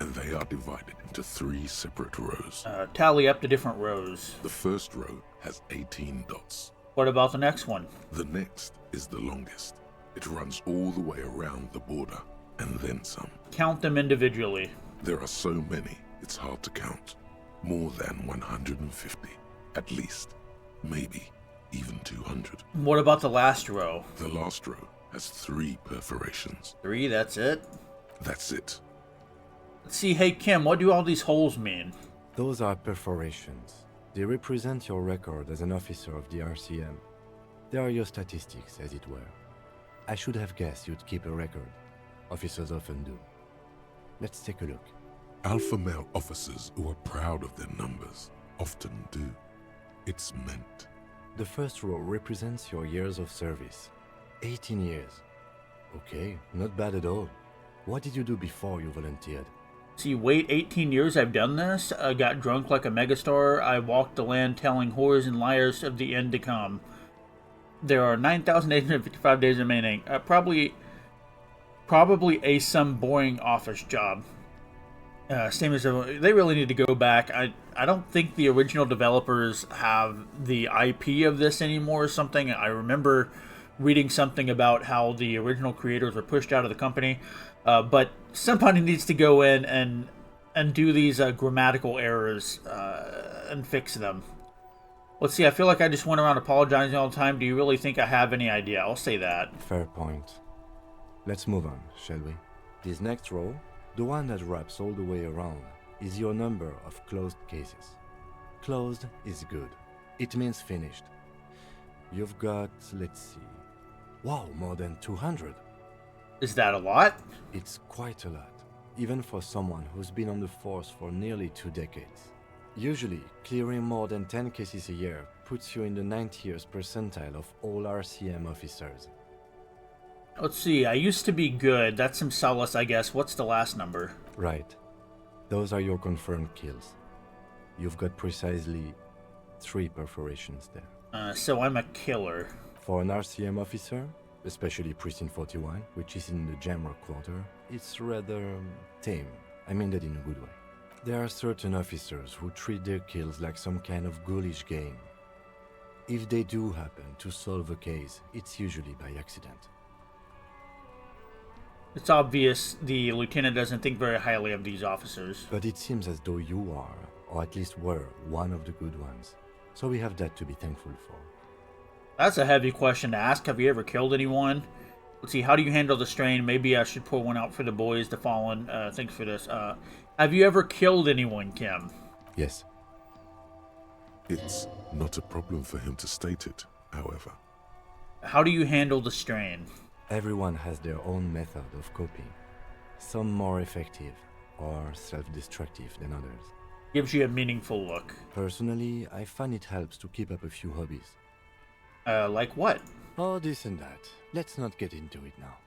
and they are divided into 3 separate rows. Tally up the different rows. The first row has 18 dots. What about the next one? The next is the longest. It runs all the way around the border, and then some. Count them individually. There are so many, it's hard to count. More than 150, at least. Maybe even 200. What about the last row? The last row has 3 perforations. 3, that's it? That's it. Let's see, hey Kim, what do all these holes mean? Those are perforations. They represent your record as an officer of the RCM. They are your statistics, as it were. I should have guessed you'd keep a record. Officers often do. Let's take a look. Alpha male officers who are proud of their numbers often do. It's meant. The first row represents your years of service. 18 years. Okay, not bad at all. What did you do before you volunteered? See, wait 18 years I've done this. I got drunk like a megastar. I walked the land telling whores and liars of the end to come. There are 9,855 days remaining. Probably some boring office job. Same as they really need to go back. I don't think the original developers have the IP of this anymore or something. I remember reading something about how the original creators were pushed out of the company, but somebody needs to go in and do these grammatical errors and fix them. Let's see, I feel like I just went around apologizing all the time. Do you really think I have any idea? I'll say that. Fair point. Let's move on, shall we? This next row, the one that wraps all the way around, is your number of closed cases. Closed is good. It means finished. You've got, let's see... Wow, more than 200. Is that a lot? It's quite a lot, even for someone who's been on the force for nearly 2 decades. Usually, clearing more than 10 cases a year puts you in the 90th percentile of all RCM officers. Let's see, I used to be good. That's some solace, I guess. What's the last number? Right. Those are your confirmed kills. You've got precisely 3 perforations there. So I'm a killer. For an RCM officer, especially Precinct 41, which is in the Jamrock Quarter, it's rather tame. I mean that in a good way. There are certain officers who treat their kills like some kind of ghoulish game. If they do happen to solve a case, it's usually by accident. It's obvious the lieutenant doesn't think very highly of these officers. But it seems as though you are, or at least were, one of the good ones. So we have that to be thankful for. That's a heavy question to ask. Have you ever killed anyone? Let's see, how do you handle the strain? Maybe I should pour one out for the boys, the fallen. Thanks for this. Have you ever killed anyone, Kim? Yes. It's not a problem for him to state it, however. How do you handle the strain? Everyone has their own method of coping. Some more effective or self-destructive than others. Gives you a meaningful look. Personally, I find it helps to keep up a few hobbies. Like what? Oh, this and that. Let's not get into it now.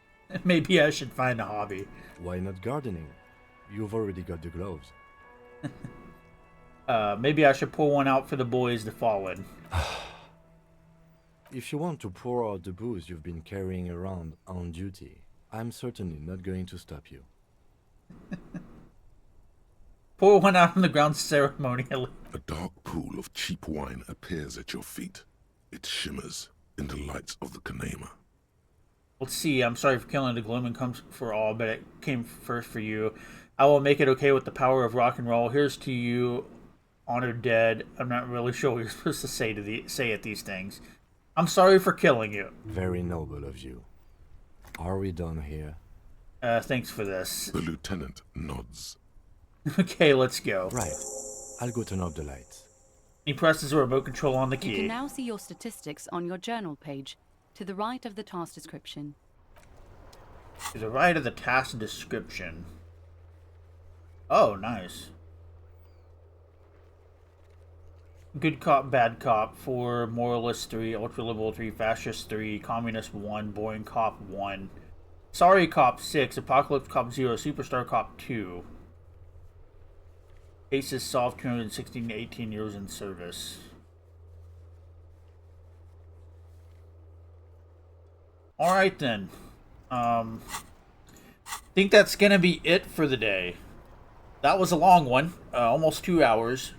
Maybe I should find a hobby. Why not gardening? You've already got the gloves. Maybe I should pour one out for the boys, the fallen. If you want to pour out the booze you've been carrying around on duty, I'm certainly not going to stop you. Pour one out on the ground ceremonially. A dark pool of cheap wine appears at your feet. It shimmers in the lights of the Kanema. Let's see, I'm sorry for killing the gloom and comes for all, but it came first for you. I will make it okay with the power of rock and roll. Here's to you, honored dead. I'm not really sure what you're supposed to say at these things. I'm sorry for killing you. Very noble of you. Are we done here? Thanks for this. The lieutenant nods. Okay, let's go. Right. I'll go turn off the lights. He presses the remote control on the key. You can now see your statistics on your journal page, to the right of the task description. To the right of the task description. Oh, nice. Good cop, bad cop 4, moralist 3, ultra liberal 3, fascist 3, communist 1, boring cop 1, sorry cop 6, apocalypse cop 0, superstar cop 2. Cases solved 216 to 18 years in service. Alright then. Think that's gonna be it for the day. That was a long one, almost 2 hours.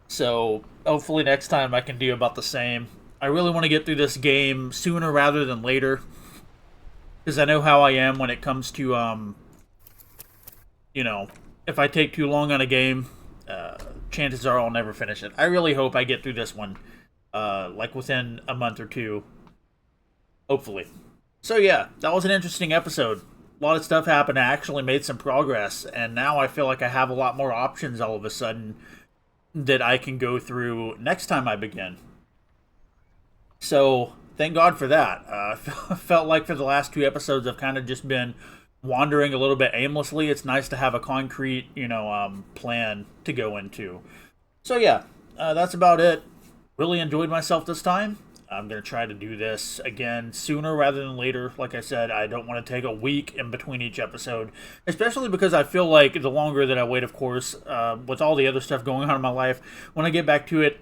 So hopefully next time I can do about the same. I really want to get through this game sooner rather than later, because I know how I am when it comes to you know, if I take too long on a game, chances are I'll never finish it. I really hope I get through this one, like within a month or two. Hopefully. So yeah, that was an interesting episode. A lot of stuff happened. I actually made some progress, and now I feel like I have a lot more options all of a sudden that I can go through next time I begin. So, thank God for that. I felt like for the last 2 episodes I've kind of just been wandering a little bit aimlessly. It's nice to have a concrete, plan to go into. So yeah, that's about it. Really enjoyed myself this time. I'm going to try to do this again sooner rather than later. Like I said, I don't want to take a week in between each episode, especially because I feel like the longer that I wait, of course, with all the other stuff going on in my life, when I get back to it,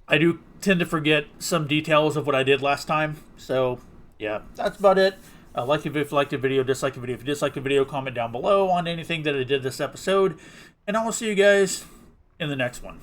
I do tend to forget some details of what I did last time. So, yeah, that's about it. Like if you liked the video, dislike the video. If you disliked the video, comment down below on anything that I did this episode. And I will see you guys in the next one.